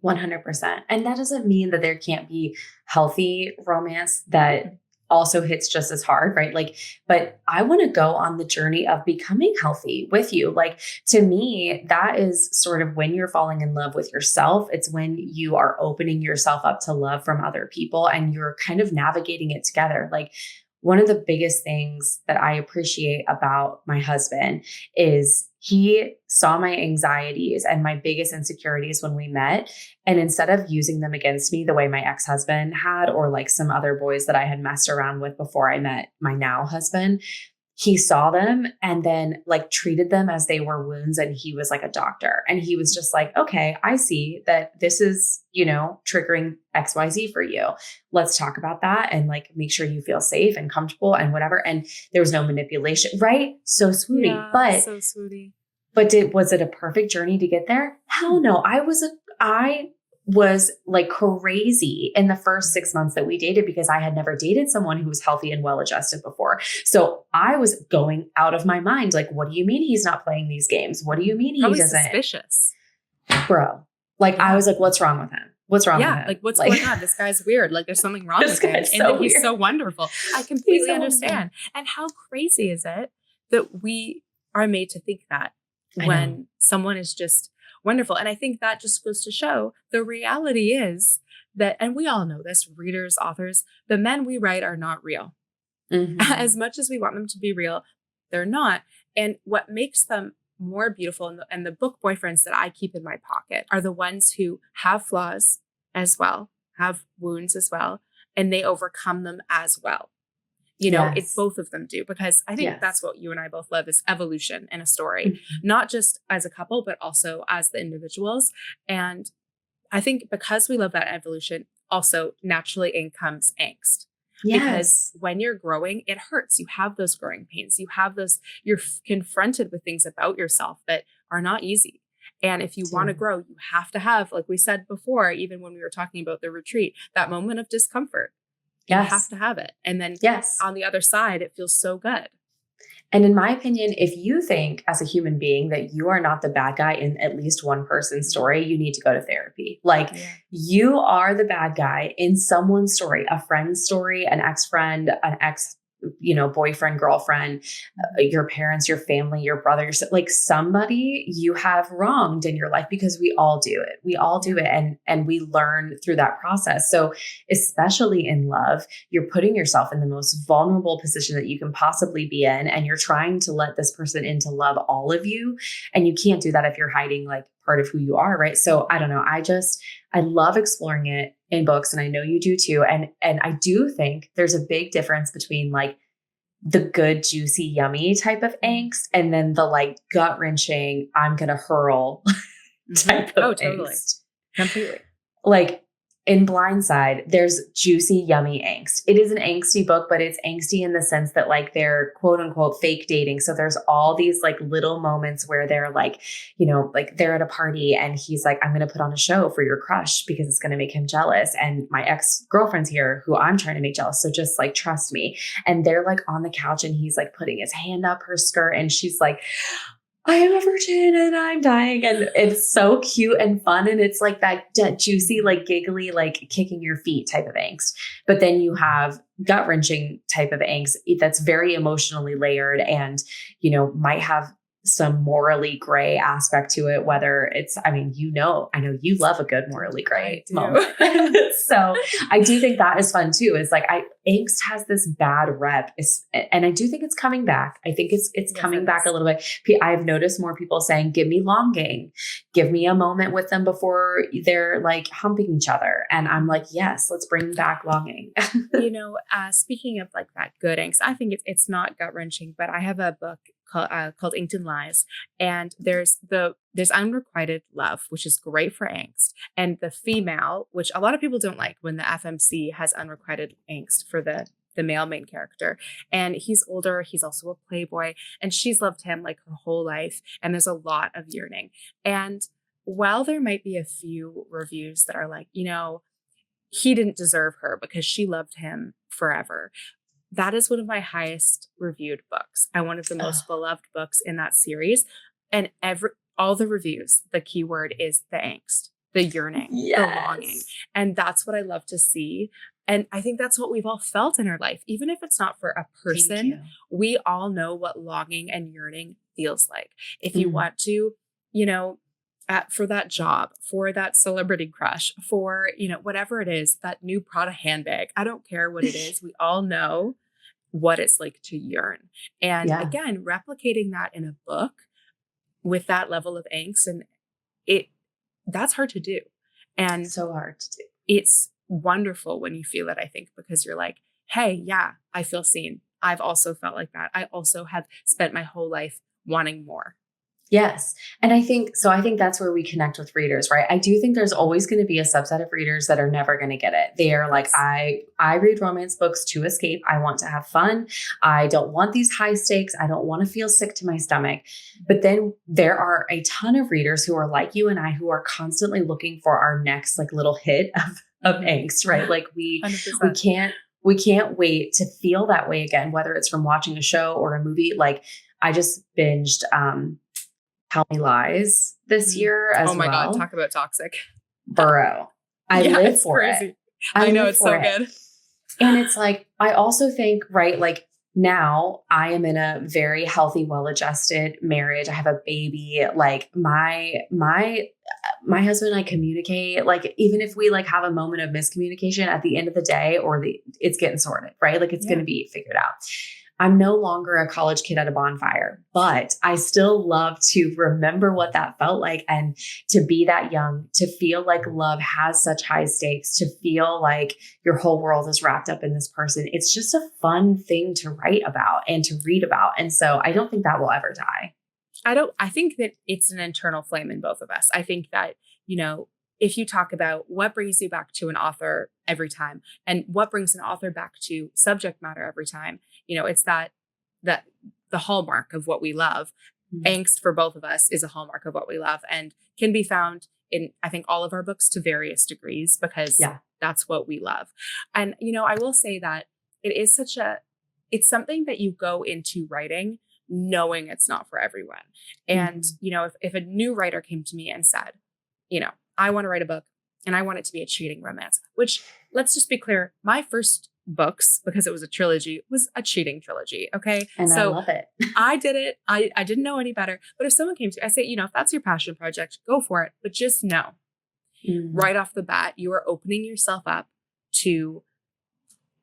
100%. And that doesn't mean that there can't be healthy romance that also hits just as hard, right? Like, but I want to go on the journey of becoming healthy with you. Like, to me, that is sort of when you're falling in love with yourself. It's when you are opening yourself up to love from other people and you're kind of navigating it together. Like, one of the biggest things that I appreciate about my husband is he saw my anxieties and my biggest insecurities when we met. And instead of using them against me the way my ex husband had, or like some other boys that I had messed around with before I met my now husband, he saw them and then like treated them as they were wounds. And he was like a doctor. And he was just like, okay, I see that this is, triggering XYZ for you. Let's talk about that and like make sure you feel safe and comfortable and whatever. And there was no manipulation, right? So swooty. Yeah, But so sweetie. was it a perfect journey to get there? Hell no. I was like crazy in the first 6 months that we dated because I had never dated someone who was healthy and well adjusted before. So I was going out of my mind. Like, what do you mean he's not playing these games? What do you mean he Probably doesn't? suspicious. Bro, like I Yeah. was like, what's wrong with him? What's wrong with Yeah, him? like, what's going on? This guy's weird. Like, there's something wrong This with him. guy's And so then he's weird. so wonderful. I He's completely so understand. And how crazy is it that we are made to think that I know. when someone is just wonderful? And I think that just goes to show the reality is that, and we all know this, readers, authors, the men we write are not real. Mhm. As much as we want them to be real, they're not. And what makes them more beautiful, and the book boyfriends that I keep in my pocket, are the ones who have flaws as well, have wounds as well, and they overcome them as well. It's Yes. both of them do, because I think Yes. that's what you and I both love, is evolution in a story, Mhm. not just as a couple, but also as the individuals. And I think because we love that evolution, also naturally in comes angst. Because Yes. when you're growing, it hurts. You have those growing pains. You're confronted with things about yourself that are not easy. And if you want to Dude. grow, you have to have, like we said before, even when we were talking about the retreat, that moment of discomfort. You have Yes. to have it. And then Yes. on the other side, it feels so good. And in my opinion, if you think as a human being that you are not the bad guy in at least one person's story, you need to go to therapy. Like Yeah. you are the bad guy in someone's story, a friend's story, an ex-friend, an ex, boyfriend, girlfriend, your parents, your family, your brother, like somebody you have wronged in your life, because we all do it. We all do it. And we learn through that process. So especially in love, you're putting yourself in the most vulnerable position that you can possibly be in. And you're trying to let this person in to love all of you. And you can't do that if you're hiding like part of who you are. Right. So I don't know. I love exploring it in books, and I know you do too. And I do think there's a big difference between like the good, juicy, yummy type of angst and then the like gut wrenching, I'm going to hurl type of Totally. angst. Completely. Like in Blindside, there's juicy, yummy angst. It is an angsty book, but it's angsty in the sense that like they're quote unquote fake dating. So there's all these like little moments where they're like, like they're at a party and he's like, I'm going to put on a show for your crush because it's going to make him jealous. And my ex-girlfriend's here who I'm trying to make jealous. So just like, trust me. And they're like on the couch and he's like putting his hand up her skirt and she's like, I am a virgin and I'm dying. And it's so cute and fun. And it's like that juicy, like giggly, like kicking your feet type of angst. But then you have gut wrenching type of angst that's very emotionally layered and, might have some morally gray aspect to it, whether it's, I know you love a good morally gray moment. So I do think that is fun too. It's like angst has this bad rep, and I do think it's coming back. I think it's coming back a little bit. I've noticed more people saying, give me longing, give me a moment with them before they're like humping each other. And I'm like, yes, let's bring back longing. Speaking of like that good angst, I think it's not gut wrenching, but I have a book called Inked and Lies, and there's unrequited love, which is great for angst, and the female, which a lot of people don't like when the FMC has unrequited angst for the male main character, and he's older, he's also a playboy, and she's loved him like her whole life, and there's a lot of yearning. And while there might be a few reviews that are like, he didn't deserve her because she loved him forever, that is one of my highest reviewed books and one of the most beloved books in that series. And all the reviews, the keyword is the angst, the yearning, the longing. And that's what I love to see. And I think that's what we've all felt in our life. Even if it's not for a person, we all know what longing and yearning feels like. If you want to, for that job, for that celebrity crush, for, whatever it is, that new Prada handbag, I don't care what it is. We all know what it's like to yearn. And again, replicating that in a book with that level of angst, and that's hard to do. And so hard to do. It's wonderful when you feel it, I think, because you're like, hey, yeah, I feel seen. I've also felt like that. I also have spent my whole life wanting more. Yes. And I think that's where we connect with readers, right? I do think there's always going to be a subset of readers that are never going to get it. They are like, I read romance books to escape. I want to have fun. I don't want these high stakes. I don't want to feel sick to my stomach. But then there are a ton of readers who are like you and I, who are constantly looking for our next like little hit of angst, right? Like we can't wait to feel that way again, whether it's from watching a show or a movie. Like I just binged, Tell Me Lies this year as well. Oh my God, talk about toxic. Bro, I live for crazy. it. I know, it's so good. And it's like, I also think, right, like now I am in a very healthy, well-adjusted marriage. I have a baby. Like my husband and I communicate, like, even if we like have a moment of miscommunication at the end of the day, it's getting sorted, right? Like it's going to be figured out. I'm no longer a college kid at a bonfire, but I still love to remember what that felt like, and to be that young, to feel like love has such high stakes, to feel like your whole world is wrapped up in this person. It's just a fun thing to write about and to read about. And so I don't think that will ever die. I think that it's an internal flame in both of us. I think that, if you talk about what brings you back to an author every time and what brings an author back to subject matter every time, it's that the hallmark of what we love. Angst for both of us is a hallmark of what we love and can be found in, I think, all of our books to various degrees, because that's what we love. And, I will say that it's something that you go into writing knowing it's not for everyone. And, if a new writer came to me and said, I want to write a book and I want it to be a cheating romance, which, let's just be clear, my first books, because it was a trilogy, was a cheating trilogy. Okay. And I So love it. I did it. I didn't know any better. But if someone came to me, I say, if that's your passion project, go for it. But just know right off the bat, you are opening yourself up to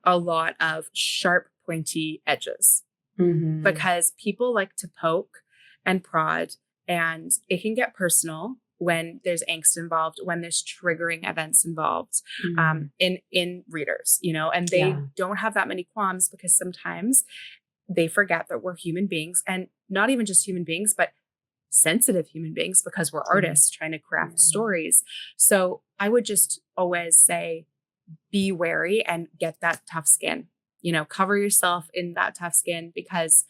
a lot of sharp, pointy edges because people like to poke and prod, and it can get personal when there's angst involved, when there's triggering events involved in readers, and they don't have that many qualms because sometimes they forget that we're human beings, and not even just human beings, but sensitive human beings, because we're artists trying to craft stories. So I would just always say, be wary and get that tough skin, cover yourself in that tough skin, because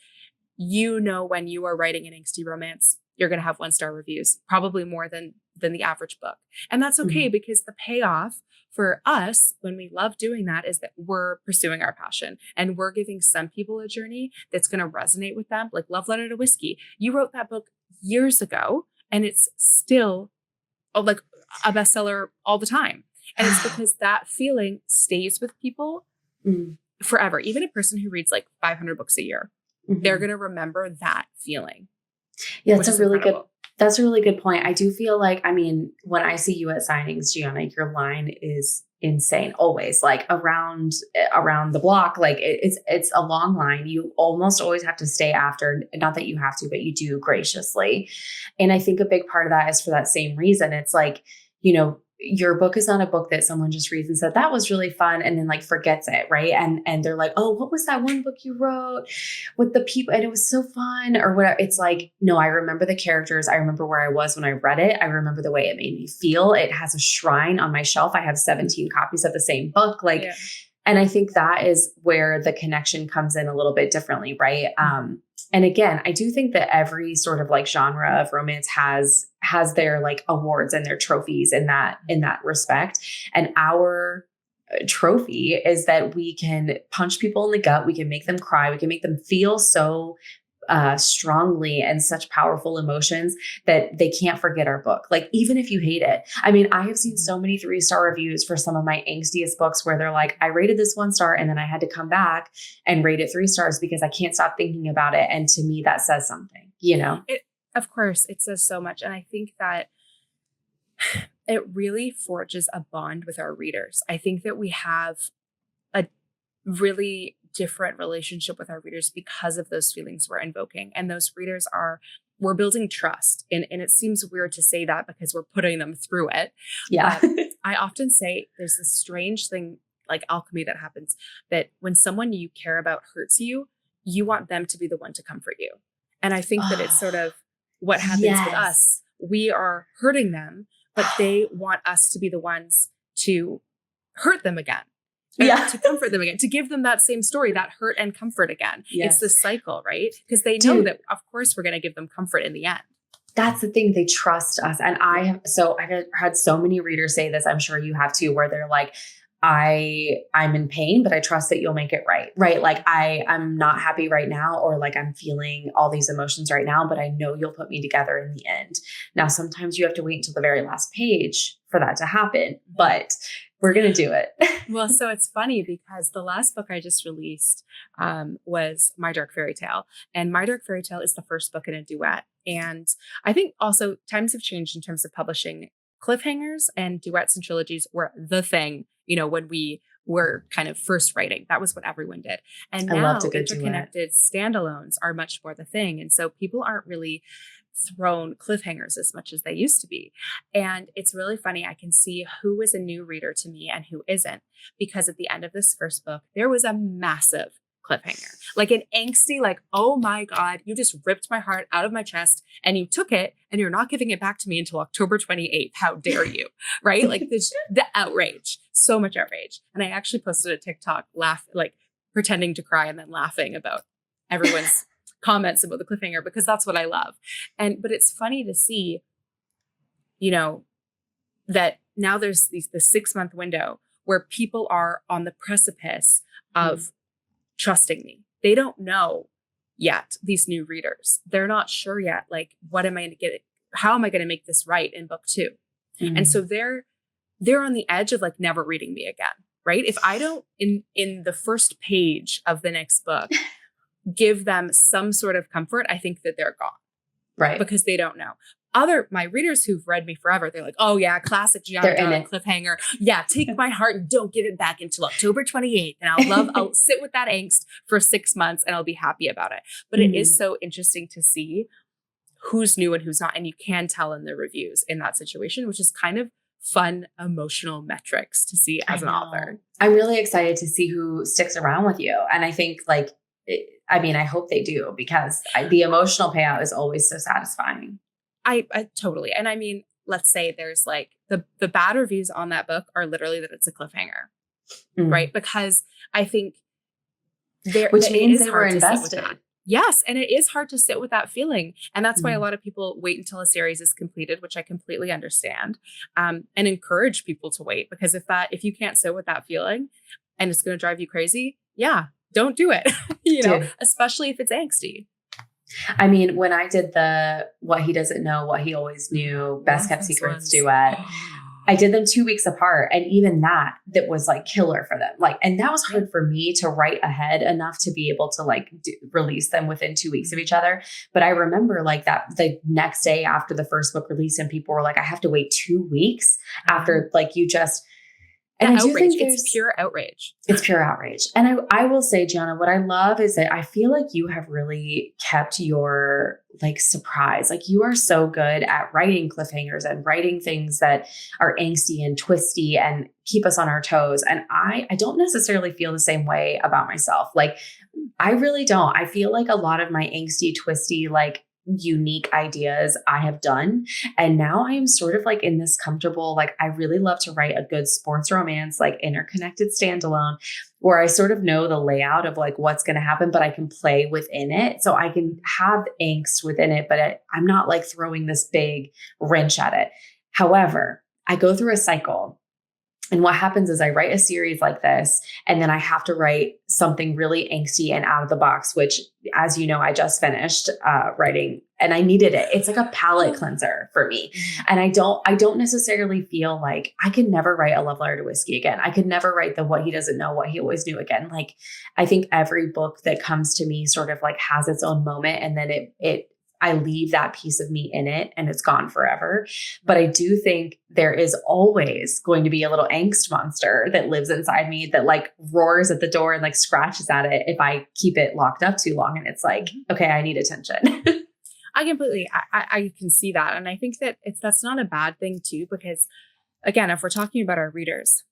when you are writing an angsty romance, you're going to have 1-star reviews, probably more than the average book. And that's okay because the payoff for us when we love doing that is that we're pursuing our passion and we're giving some people a journey that's going to resonate with them. Like Love Letter to Whiskey. You wrote that book years ago and it's still like a bestseller all the time. And it's because that feeling stays with people forever. Even a person who reads like 500 books a year, they're going to remember that feeling. Yeah, that's a really good point. I do feel like, when I see you at signings, Gianna, your line is insane. Always, like around the block, like it's a long line. You almost always have to stay after, not that you have to, but you do graciously. And I think a big part of that is for that same reason. It's like, your book is not a book that someone just reads and said, that was really fun. And then like forgets it. Right. And they're like, oh, what was that one book you wrote with the people? And it was so fun or whatever. It's like, no, I remember the characters. I remember where I was when I read it. I remember the way it made me feel. It has a shrine on my shelf. I have 17 copies of the same book. And I think that is where the connection comes in a little bit differently. Right. And again, I do think that every sort of like genre of romance has their like awards and their trophies in that respect. And our trophy is that we can punch people in the gut. We can make them cry. We can make them feel so strongly and such powerful emotions that they can't forget our book. Like, even if you hate it. I have seen so many 3-star reviews for some of my angstiest books where they're like, I rated this 1 star and then I had to come back and rate it 3 stars because I can't stop thinking about it. And to me, that says something, Of course, it says so much. And I think that it really forges a bond with our readers. I think that we have a really different relationship with our readers because of those feelings we're invoking. And those readers we're building trust. And it seems weird to say that because we're putting them through it. Yeah. I often say there's this strange thing like alchemy that happens, that when someone you care about hurts you, you want them to be the one to comfort you. And I think that it's sort of what happens with us. We are hurting them, but they want us to be the ones to hurt them again. To comfort them again, to give them that same story, that hurt and comfort again. Yes. It's this cycle, right? Because they know that, of course, we're going to give them comfort in the end. That's the thing. They trust us. And I've had so many readers say this, I'm sure you have too, where they're like, I'm in pain, but I trust that you'll make it right. Right. Like I'm not happy right now, or like I'm feeling all these emotions right now, but I know you'll put me together in the end. Now, sometimes you have to wait until the very last page for that to happen, but we're going to do it. Well, so it's funny because the last book I just released was My Dark Fairy Tale. And My Dark Fairy Tale is the first book in a duet. And I think also times have changed in terms of publishing. Cliffhangers and duets and trilogies were the thing, when we were kind of first writing. That was what everyone did. And now interconnected standalones are much more the thing. And so people aren't really thrown cliffhangers as much as they used to be. And it's really funny. I can see who is a new reader to me and who isn't, because at the end of this first book, there was a massive cliffhanger, like an angsty, like, oh my God, you just ripped my heart out of my chest and you took it and you're not giving it back to me until October 28th. How dare you? Right? Like the outrage, so much outrage. And I actually posted a TikTok pretending to cry and then laughing about everyone's comments about the cliffhanger, because that's what I love. But it's funny to see, that now there's the 6-month window where people are on the precipice of trusting me. They don't know yet, these new readers. They're not sure yet, like, what am I going to get? How am I going to make this right in book 2? And so they're on the edge of like never reading me again, right? If I don't in the first page of the next book give them some sort of comfort, I think that they're gone. Right. Because they don't know. My readers who've read me forever, they're like, oh yeah, classic Gianna cliffhanger. Yeah, take my heart and don't give it back until October 28th. And I'll sit with that angst for 6 months and I'll be happy about it. But it is so interesting to see who's new and who's not. And you can tell in the reviews in that situation, which is kind of fun, emotional metrics to see as an author. I'm really excited to see who sticks around with you. And I think like, I hope they do, because the emotional payout is always so satisfying. I totally. And I mean, let's say there's like the bad reviews on that book are literally that it's a cliffhanger, right? Because I think which means they were invested. Yes. And it is hard to sit with that feeling. And that's why a lot of people wait until a series is completed, which I completely understand, and encourage people to wait, because if you can't sit with that feeling and it's going to drive you crazy, don't do it, especially if it's angsty. I mean, when I did the What He Doesn't Know, What He Always Knew, Best Kept Secrets duet, I did them 2 weeks apart. And even that was like killer for them. Like, and that was hard for me to write ahead enough to be able to like release them within 2 weeks of each other. But I remember like that the next day after the first book release, and people were like, I have to wait 2 weeks after like you just. And I do think it's pure outrage. It's pure outrage. And I will say, Gianna, what I love is that I feel like you have really kept your like surprise. Like you are so good at writing cliffhangers and writing things that are angsty and twisty and keep us on our toes. And I don't necessarily feel the same way about myself. Like I really don't. I feel like a lot of my angsty, twisty, like unique ideas I have done. And now I am sort of like in this comfortable, like I really love to write a good sports romance, like interconnected standalone, where I sort of know the layout of like what's going to happen, but I can play within it. So I can have angst within it, but I'm not like throwing this big wrench at it. However, I go through a cycle. And what happens is I write a series like this, and then I have to write something really angsty and out of the box, which, as you know, I just finished writing, and I needed it. It's like a palate cleanser for me. And I don't necessarily feel like I can never write a love letter to whiskey again. I could never write the What He Doesn't Know, What He Always Knew again. Like, I think every book that comes to me sort of like has its own moment, and then I leave that piece of me in it and it's gone forever. But I do think there is always going to be a little angst monster that lives inside me that like roars at the door and like scratches at it if I keep it locked up too long. And it's like, okay, I need attention. I can see that. And I think that that's not a bad thing too, because again, if we're talking about our readers,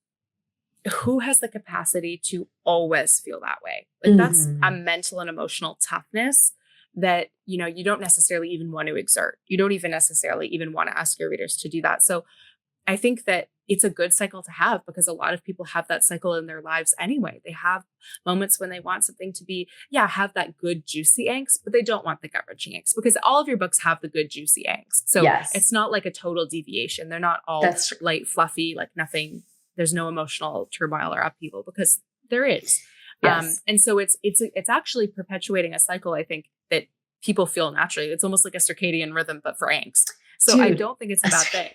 who has the capacity to always feel that way? Like that's a mental and emotional toughness that, you don't necessarily even want to exert. You don't even necessarily even want to ask your readers to do that. So I think that it's a good cycle to have, because a lot of people have that cycle in their lives anyway. They have moments when they want something to be, have that good, juicy angst, but they don't want the gut-wrenching angst, because all of your books have the good, juicy angst. So It's not like a total deviation. They're not all light, fluffy, like nothing. There's no emotional turmoil or upheaval, because there is. Yes. And so it's actually perpetuating a cycle, I think, that people feel naturally. It's almost like a circadian rhythm, but for angst. So Dude, I don't think it's a bad thing.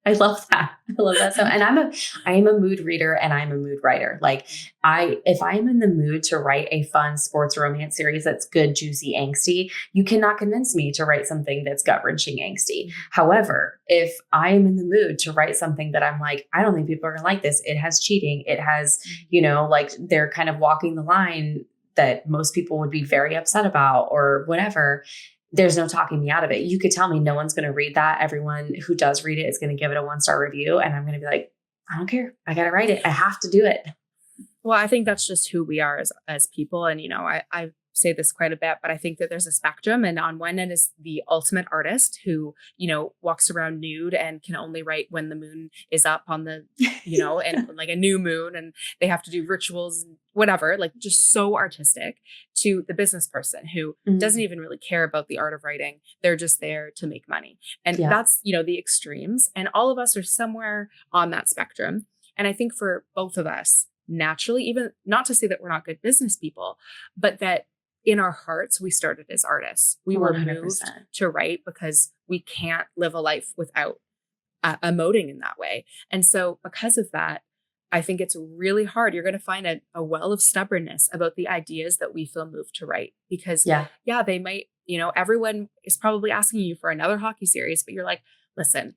I love that. I love that. So, and I am a mood reader and I'm a mood writer. Like if I am in the mood to write a fun sports romance series that's good, juicy, angsty, you cannot convince me to write something that's gut-wrenching, angsty. However, if I am in the mood to write something that I'm like, I don't think people are gonna like this. It has cheating. It has, like they're kind of walking the line that most people would be very upset about or whatever. There's no talking me out of it. You could tell me no one's going to read that. Everyone who does read it is going to give it a 1-star review. And I'm going to be like, I don't care. I got to write it. I have to do it. Well, I think that's just who we are as people. And, I say this quite a bit, but I think that there's a spectrum. And on one end is the ultimate artist who, walks around nude and can only write when the moon is up on the, and like a new moon, and they have to do rituals and whatever, like just so artistic, to the business person who doesn't even really care about the art of writing. They're just there to make money. And that's, the extremes. And all of us are somewhere on that spectrum. And I think for both of us, naturally, even not to say that we're not good business people, but that in our hearts, we started as artists. We were moved 100%. to write because we can't live a life without emoting in that way. And so because of that, I think it's really hard. You're going to find a well of stubbornness about the ideas that we feel moved to write because, Yeah. yeah, they might, everyone is probably asking you for another hockey series, but you're like, listen,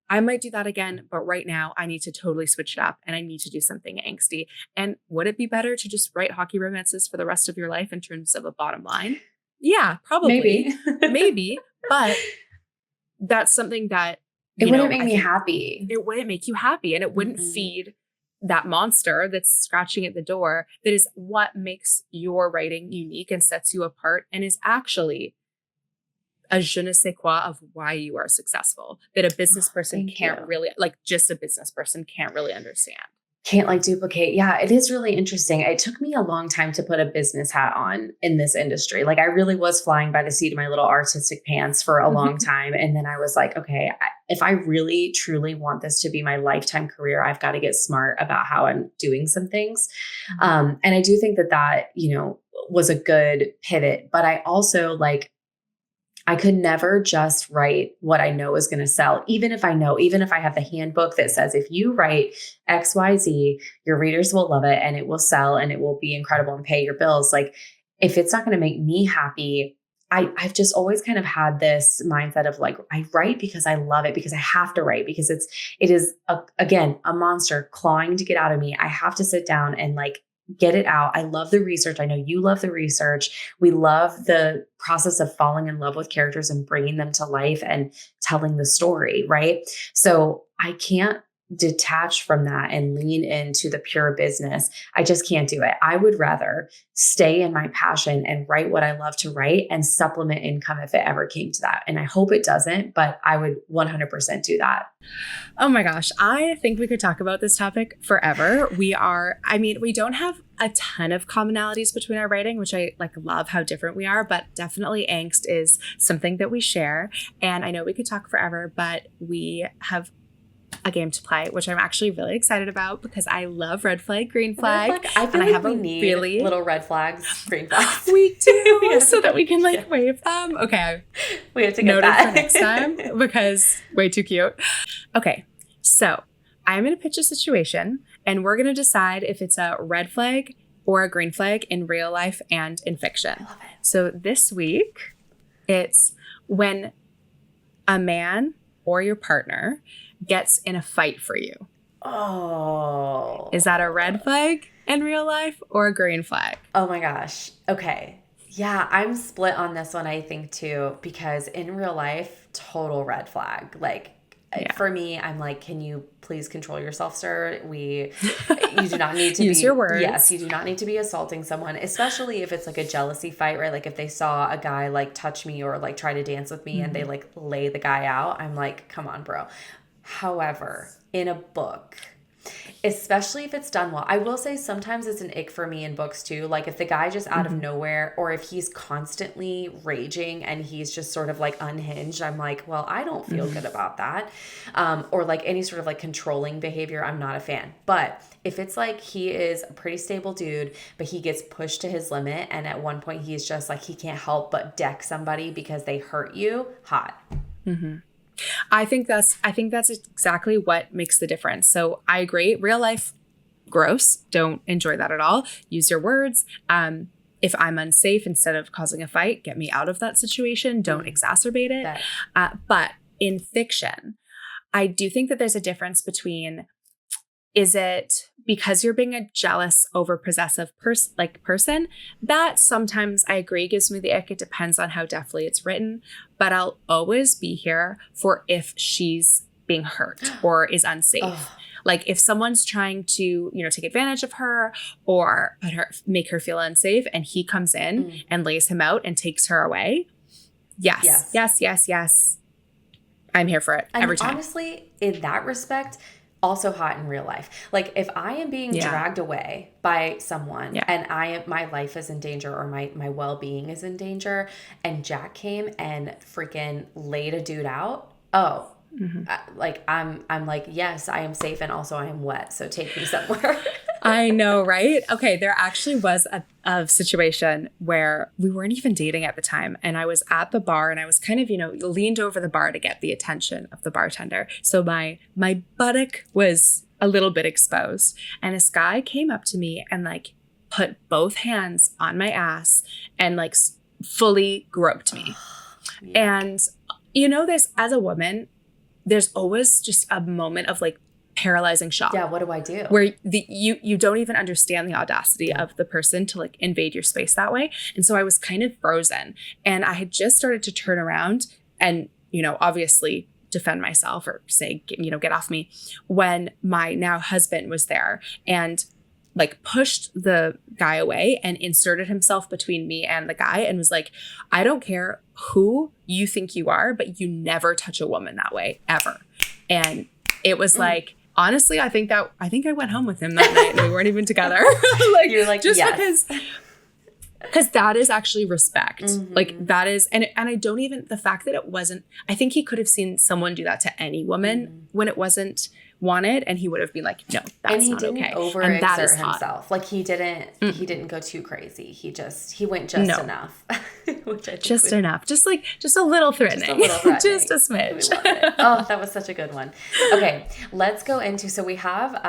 I might do that again, but right now I need to totally switch it up and I need to do something angsty. And would it be better to just write hockey romances for the rest of your life in terms of a bottom line? Yeah, probably. Maybe. But that's something that, it wouldn't make me happy. It wouldn't make you happy and it wouldn't feed that monster that's scratching at the door. That is what makes your writing unique and sets you apart and is actually a je ne sais quoi of why you are successful that a business person can't really, like just a business person can't really understand. Can't like duplicate. Yeah, it is really interesting. It took me a long time to put a business hat on in this industry. Like I really was flying by the seat of my little artistic pants for a long time. And then I was like, okay, if I really truly want this to be my lifetime career, I've got to get smart about how I'm doing some things. And I do think that, was a good pivot, but I also I could never just write what I know is going to sell. Even if I have the handbook that says, if you write XYZ, your readers will love it and it will sell and it will be incredible and pay your bills. Like if it's not going to make me happy, I've just always kind of had this mindset of like, I write because I love it, because I have to write, because it is again, a monster clawing to get out of me. I have to sit down and get it out. I love the research. I know you love the research. We love the process of falling in love with characters and bringing them to life and telling the story, right? So I can't detach from that and lean into the pure business. I just can't do it. I would rather stay in my passion and write what I love to write and supplement income if it ever came to that. And I hope it doesn't, but I would 100% do that. Oh my gosh. I think we could talk about this topic forever. We don't have a ton of commonalities between our writing, which I love how different we are, but definitely angst is something that we share. And I know we could talk forever, but we have a game to play, which I'm actually really excited about because I love red flag, green flag. I feel like we need little red flags, green flags. We do, so that we can wave them. Okay. We have to get that for next time because way too cute. Okay. So I'm going to pitch a situation and we're going to decide if it's a red flag or a green flag in real life and in fiction. I love it. So this week, it's when a man or your partner gets in a fight for you. Oh. Is that a red flag in real life or a green flag? Oh my gosh. Okay. Yeah, I'm split on this one, I think, too, because in real life, total red flag. For me, I'm like, can you please control yourself, sir? You do not need to use your words. Yes, you do not need to be assaulting someone, especially if it's a jealousy fight, right? Like if they saw a guy touch me or try to dance with me and they lay the guy out, I'm like, come on, bro. However, in a book, especially if it's done well, I will say sometimes it's an ick for me in books too. Like if the guy just out of nowhere, or if he's constantly raging and he's just sort of unhinged, I'm like, well, I don't feel good about that. Or any sort of controlling behavior, I'm not a fan. But if it's he is a pretty stable dude, but he gets pushed to his limit, and at one point he's just he can't help but deck somebody because they hurt you, hot. Mm-hmm. I think that's exactly what makes the difference. So I agree. Real life, gross. Don't enjoy that at all. Use your words. If I'm unsafe, instead of causing a fight, get me out of that situation. Don't exacerbate it. But in fiction, I do think that there's a difference between, is it because you're being a jealous, over-possessive person? That sometimes, I agree, gives me the ick. It depends on how deftly it's written. But I'll always be here for if she's being hurt or is unsafe. Oh. If someone's trying to, take advantage of her or make her feel unsafe, and he comes in and lays him out and takes her away. Yes. I'm here for it every time. Honestly, in that respect, also hot in real life. If I am being dragged away by someone and my life is in danger or my well-being is in danger, and Jack came and freaking laid a dude out. Oh, like I'm like, yes, I am safe, and also I am wet, so take me somewhere. I know, right? Okay, there actually was a situation where we weren't even dating at the time, and I was at the bar, and I was kind of, leaned over the bar to get the attention of the bartender. So my buttock was a little bit exposed, and this guy came up to me and like put both hands on my ass and like fully groped me. Yeah. And this, as a woman, there's always just a moment of like paralyzing shock. Yeah, what do I do? Where you don't even understand the audacity of the person to like invade your space that way. And so I was kind of frozen, and I had just started to turn around and, obviously defend myself or say, get off me, when my now husband was there and like pushed the guy away and inserted himself between me and the guy and was like, I don't care who you think you are, but you never touch a woman that way ever. And it was like, honestly, I think I went home with him that night and we weren't even together. Like, you're like, just yes. because that is actually respect. Like that is, and I don't even, the fact that it wasn't, I think he could have seen someone do that to any woman when it wasn't wanted, and he would have been like, no, that's not okay. And that is himself. Like he didn't go too crazy. He went just enough. Which I think enough. Just a little threatening. Just a smidge. Oh, that was such a good one. Okay, let's go into, so we have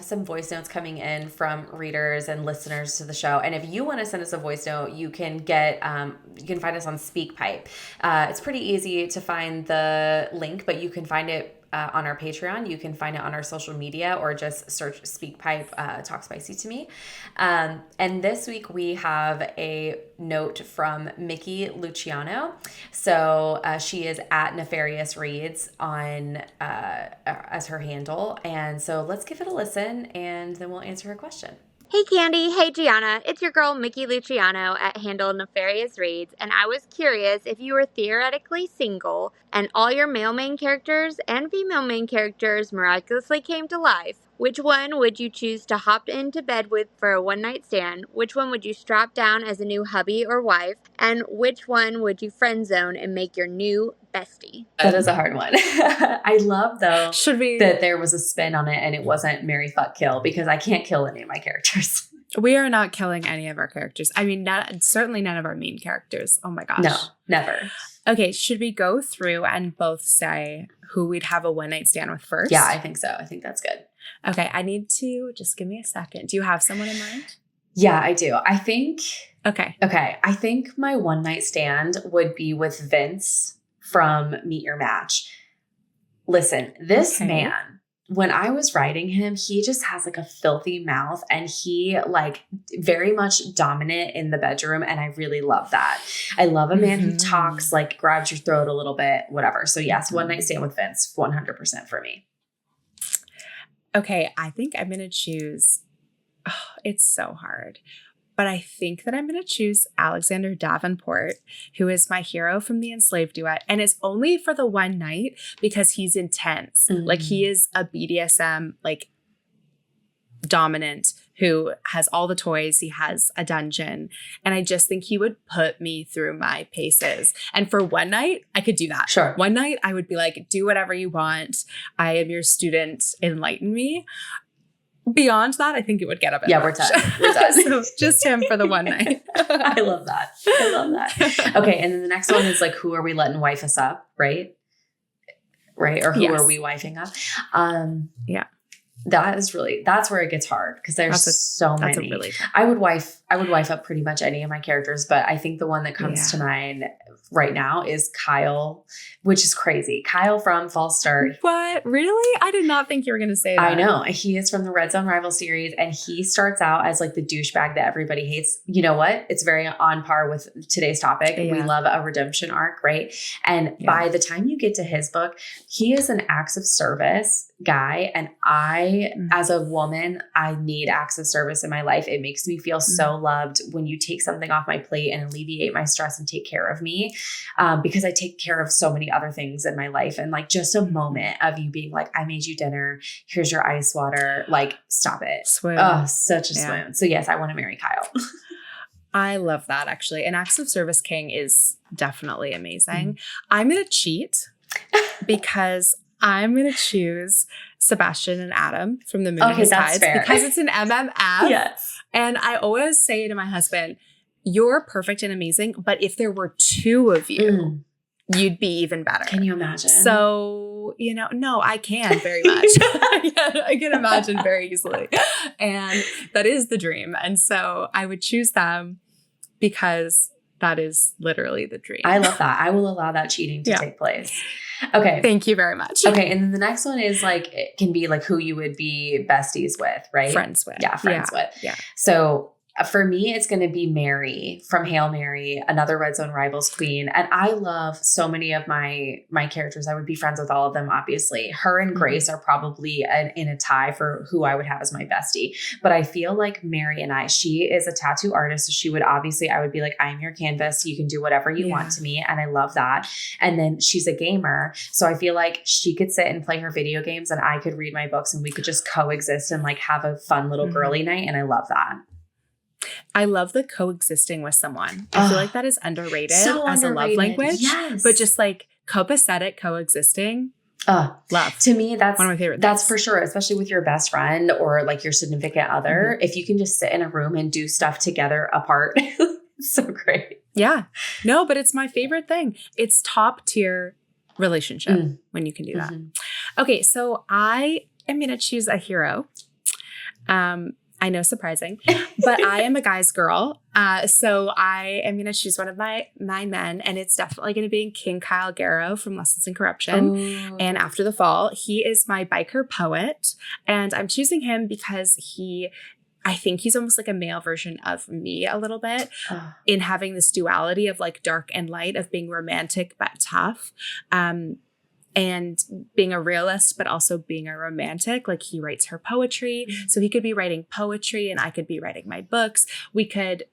some voice notes coming in from readers and listeners to the show. And if you want to send us a voice note, you can find us on SpeakPipe. It's pretty easy to find the link, but you can find it on our Patreon. You can find it on our social media, or just search SpeakPipe, Talk Spicy to Me. And this week we have a note from Mickey Luciano. So she is at Nefarious Reads on as her handle. And so let's give it a listen, and then we'll answer her question. Hey Candy, hey Gianna, it's your girl Mickey Luciano at handle Nefarious Reads, and I was curious if you were theoretically single and all your male main characters and female main characters miraculously came to life, which one would you choose to hop into bed with for a one-night stand? Which one would you strap down as a new hubby or wife? And which one would you friend zone and make your new bestie? That is a hard one. I love, though, that there was a spin on it and it wasn't marry, fuck, kill, because I can't kill any of my characters. We are not killing any of our characters. I mean, certainly none of our main characters. Oh my gosh. No, never. Okay, should we go through and both say who we'd have a one-night stand with first? Yeah, I think so. I think that's good. Okay, I need to just give me a second. Do you have someone in mind? Yeah, I do. I think. Okay. I think my one night stand would be with Vince from Meet Your Match. Listen, this man, when I was writing him, he just has like a filthy mouth, and he like very much dominant in the bedroom. And I really love that. I love a man who talks, like grabs your throat a little bit, whatever. So yes, one night stand with Vince, 100% for me. Okay, I think I'm going to choose, it's so hard, but I think that I'm going to choose Alexander Davenport, who is my hero from the Enslaved Duet. And it's only for the one night because he's intense. Like he is a BDSM, like dominant, who has all the toys. He has a dungeon. And I just think he would put me through my paces. And for one night, I could do that. Sure. One night, I would be like, do whatever you want. I am your student. Enlighten me. Beyond that, I think it would get a bit much. We're done. We're done. So just him for the one night. I love that. Okay, and then the next one is like, who are we letting wife us up, right? Right? Or who are we wifing up? Yeah. That's where it gets hard, because there's so many. That's a really tough. I would wife up pretty much any of my characters, but I think the one that comes to mind right now is Kyle, which is crazy. Kyle from False Start. What? Really? I did not think you were going to say that. I know. He is from the Red Zone Rival series, and he starts out as like the douchebag that everybody hates. You know what? It's very on par with today's topic. Yeah. We love a redemption arc, right? And by the time you get to his book, he is an acts of service guy. And as a woman, I need acts of service in my life. It makes me feel so loved when you take something off my plate and alleviate my stress and take care of me. Because I take care of so many other things in my life. And like just a moment of you being like, I made you dinner. Here's your ice water. Like, stop it. Swoon. Oh, such a swoon. So yes, I want to marry Kyle. I love that, actually. An acts of service king is definitely amazing. I'm going to cheat. because I'm going to choose Sebastian and Adam from The Moon and Okay, His that's Tides fair. because it's an MMF. Yes. And I always say to my husband, you're perfect and amazing, but if there were two of you, you'd be even better. Can you imagine? So, no, I can very much. I can imagine very easily. And that is the dream. And so I would choose them because that is literally the dream. I love that. I will allow that cheating to take place. Okay. Thank you very much. Okay. And then the next one is like, it can be like who you would be besties with, right? Friends with. Yeah. Friends with. Yeah. So for me, it's going to be Mary from Hail Mary, another Red Zone Rivals queen. And I love so many of my characters. I would be friends with all of them, obviously. Her and Grace are probably in a tie for who I would have as my bestie. But I feel like Mary and she is a tattoo artist. So she would I would be like, I'm your canvas. You can do whatever you want to me. And I love that. And then she's a gamer. So I feel like she could sit and play her video games and I could read my books and we could just coexist and like have a fun little girly night. And I love that. I love the coexisting with someone. I feel like that is underrated as a love language. Yes. But just like copacetic coexisting. Love. To me, that's one of my favorite things. That's for sure, especially with your best friend or like your significant other. If you can just sit in a room and do stuff together apart, it's so great. Yeah. No, but it's my favorite thing. It's top tier relationship when you can do that. Okay, so I am going to choose a hero. I know, surprising, but I am a guy's girl. So I am going to choose one of my men, and it's definitely going to be King Kyle Garrow from Lessons in Corruption and After the Fall. He is my biker poet, and I'm choosing him because I think he's almost like a male version of me a little bit in having this duality of like dark and light, of being romantic but tough. And being a realist, but also being a romantic. Like he writes her poetry. So he could be writing poetry and I could be writing my books.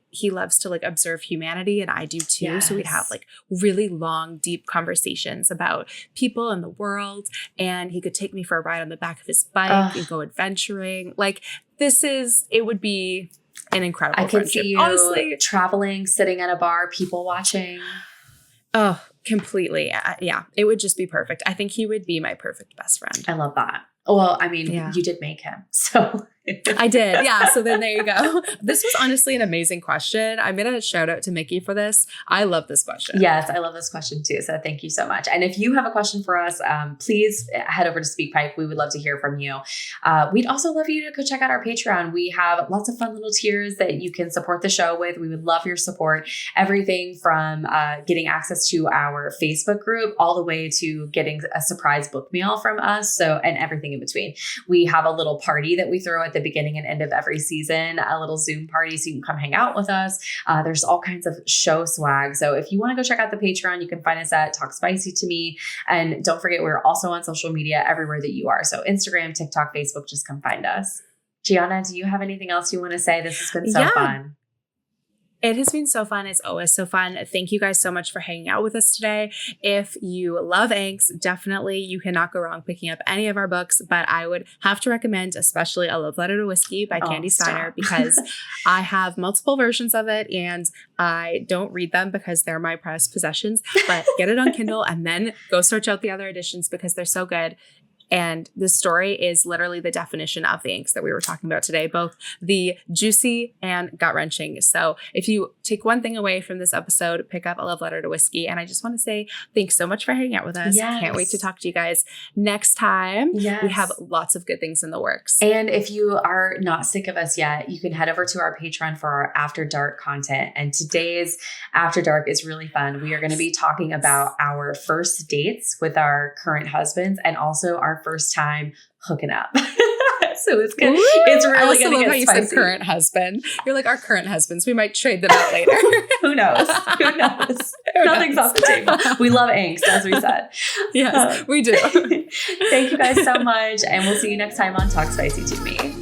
He loves to like observe humanity and I do too. Yes. So we'd have like really long, deep conversations about people and the world. And he could take me for a ride on the back of his bike and go adventuring. Like it would be an incredible friendship. I could see you honestly traveling, sitting at a bar, people watching. Oh, completely. Yeah, it would just be perfect. I think he would be my perfect best friend. I love that. Well, I mean, you did make him, so. I did. Yeah. So then there you go. This was honestly an amazing question. I'm going to shout out to Mickey for this. I love this question. Yes, I love this question too. So thank you so much. And if you have a question for us, please head over to SpeakPipe. We would love to hear from you. We'd also love you to go check out our Patreon. We have lots of fun little tiers that you can support the show with. We would love your support. Everything from getting access to our Facebook group all the way to getting a surprise book meal from us. And everything in between. We have a little party that we throw at the beginning and end of every season, a little Zoom party so you can come hang out with us. There's all kinds of show swag. So if you want to go check out the Patreon, you can find us at Talk Spicy to Me. And don't forget, we're also on social media everywhere that you are. So Instagram, TikTok, Facebook, just come find us. Gianna, do you have anything else you want to say? This has been so fun. It has been so fun. It's always so fun. Thank you guys so much for hanging out with us today. If you love angst, definitely you cannot go wrong picking up any of our books, but I would have to recommend especially A Love Letter to Whiskey by Candy Steiner because I have multiple versions of it and I don't read them because they're my prized possessions, but get it on Kindle and then go search out the other editions because they're so good. And the story is literally the definition of the angst that we were talking about today, both the juicy and gut-wrenching. So if you take one thing away from this episode, pick up A Love Letter to Whiskey. And I just want to say thanks so much for hanging out with us. Yes. Can't wait to talk to you guys next time. Yes. We have lots of good things in the works. And if you are not sick of us yet, you can head over to our Patreon for our After Dark content. And today's After Dark is really fun. We are going to be talking about our first dates with our current husbands and also our first time hooking up. So it's good. It's really going to get how you spicy. said current husband. You're like our current husbands. We might trade them out later. Who knows? Who knows? Nothing's off the table. We love angst, as we said. Yes, we do. Thank you guys so much. And we'll see you next time on Talk Spicy to Me.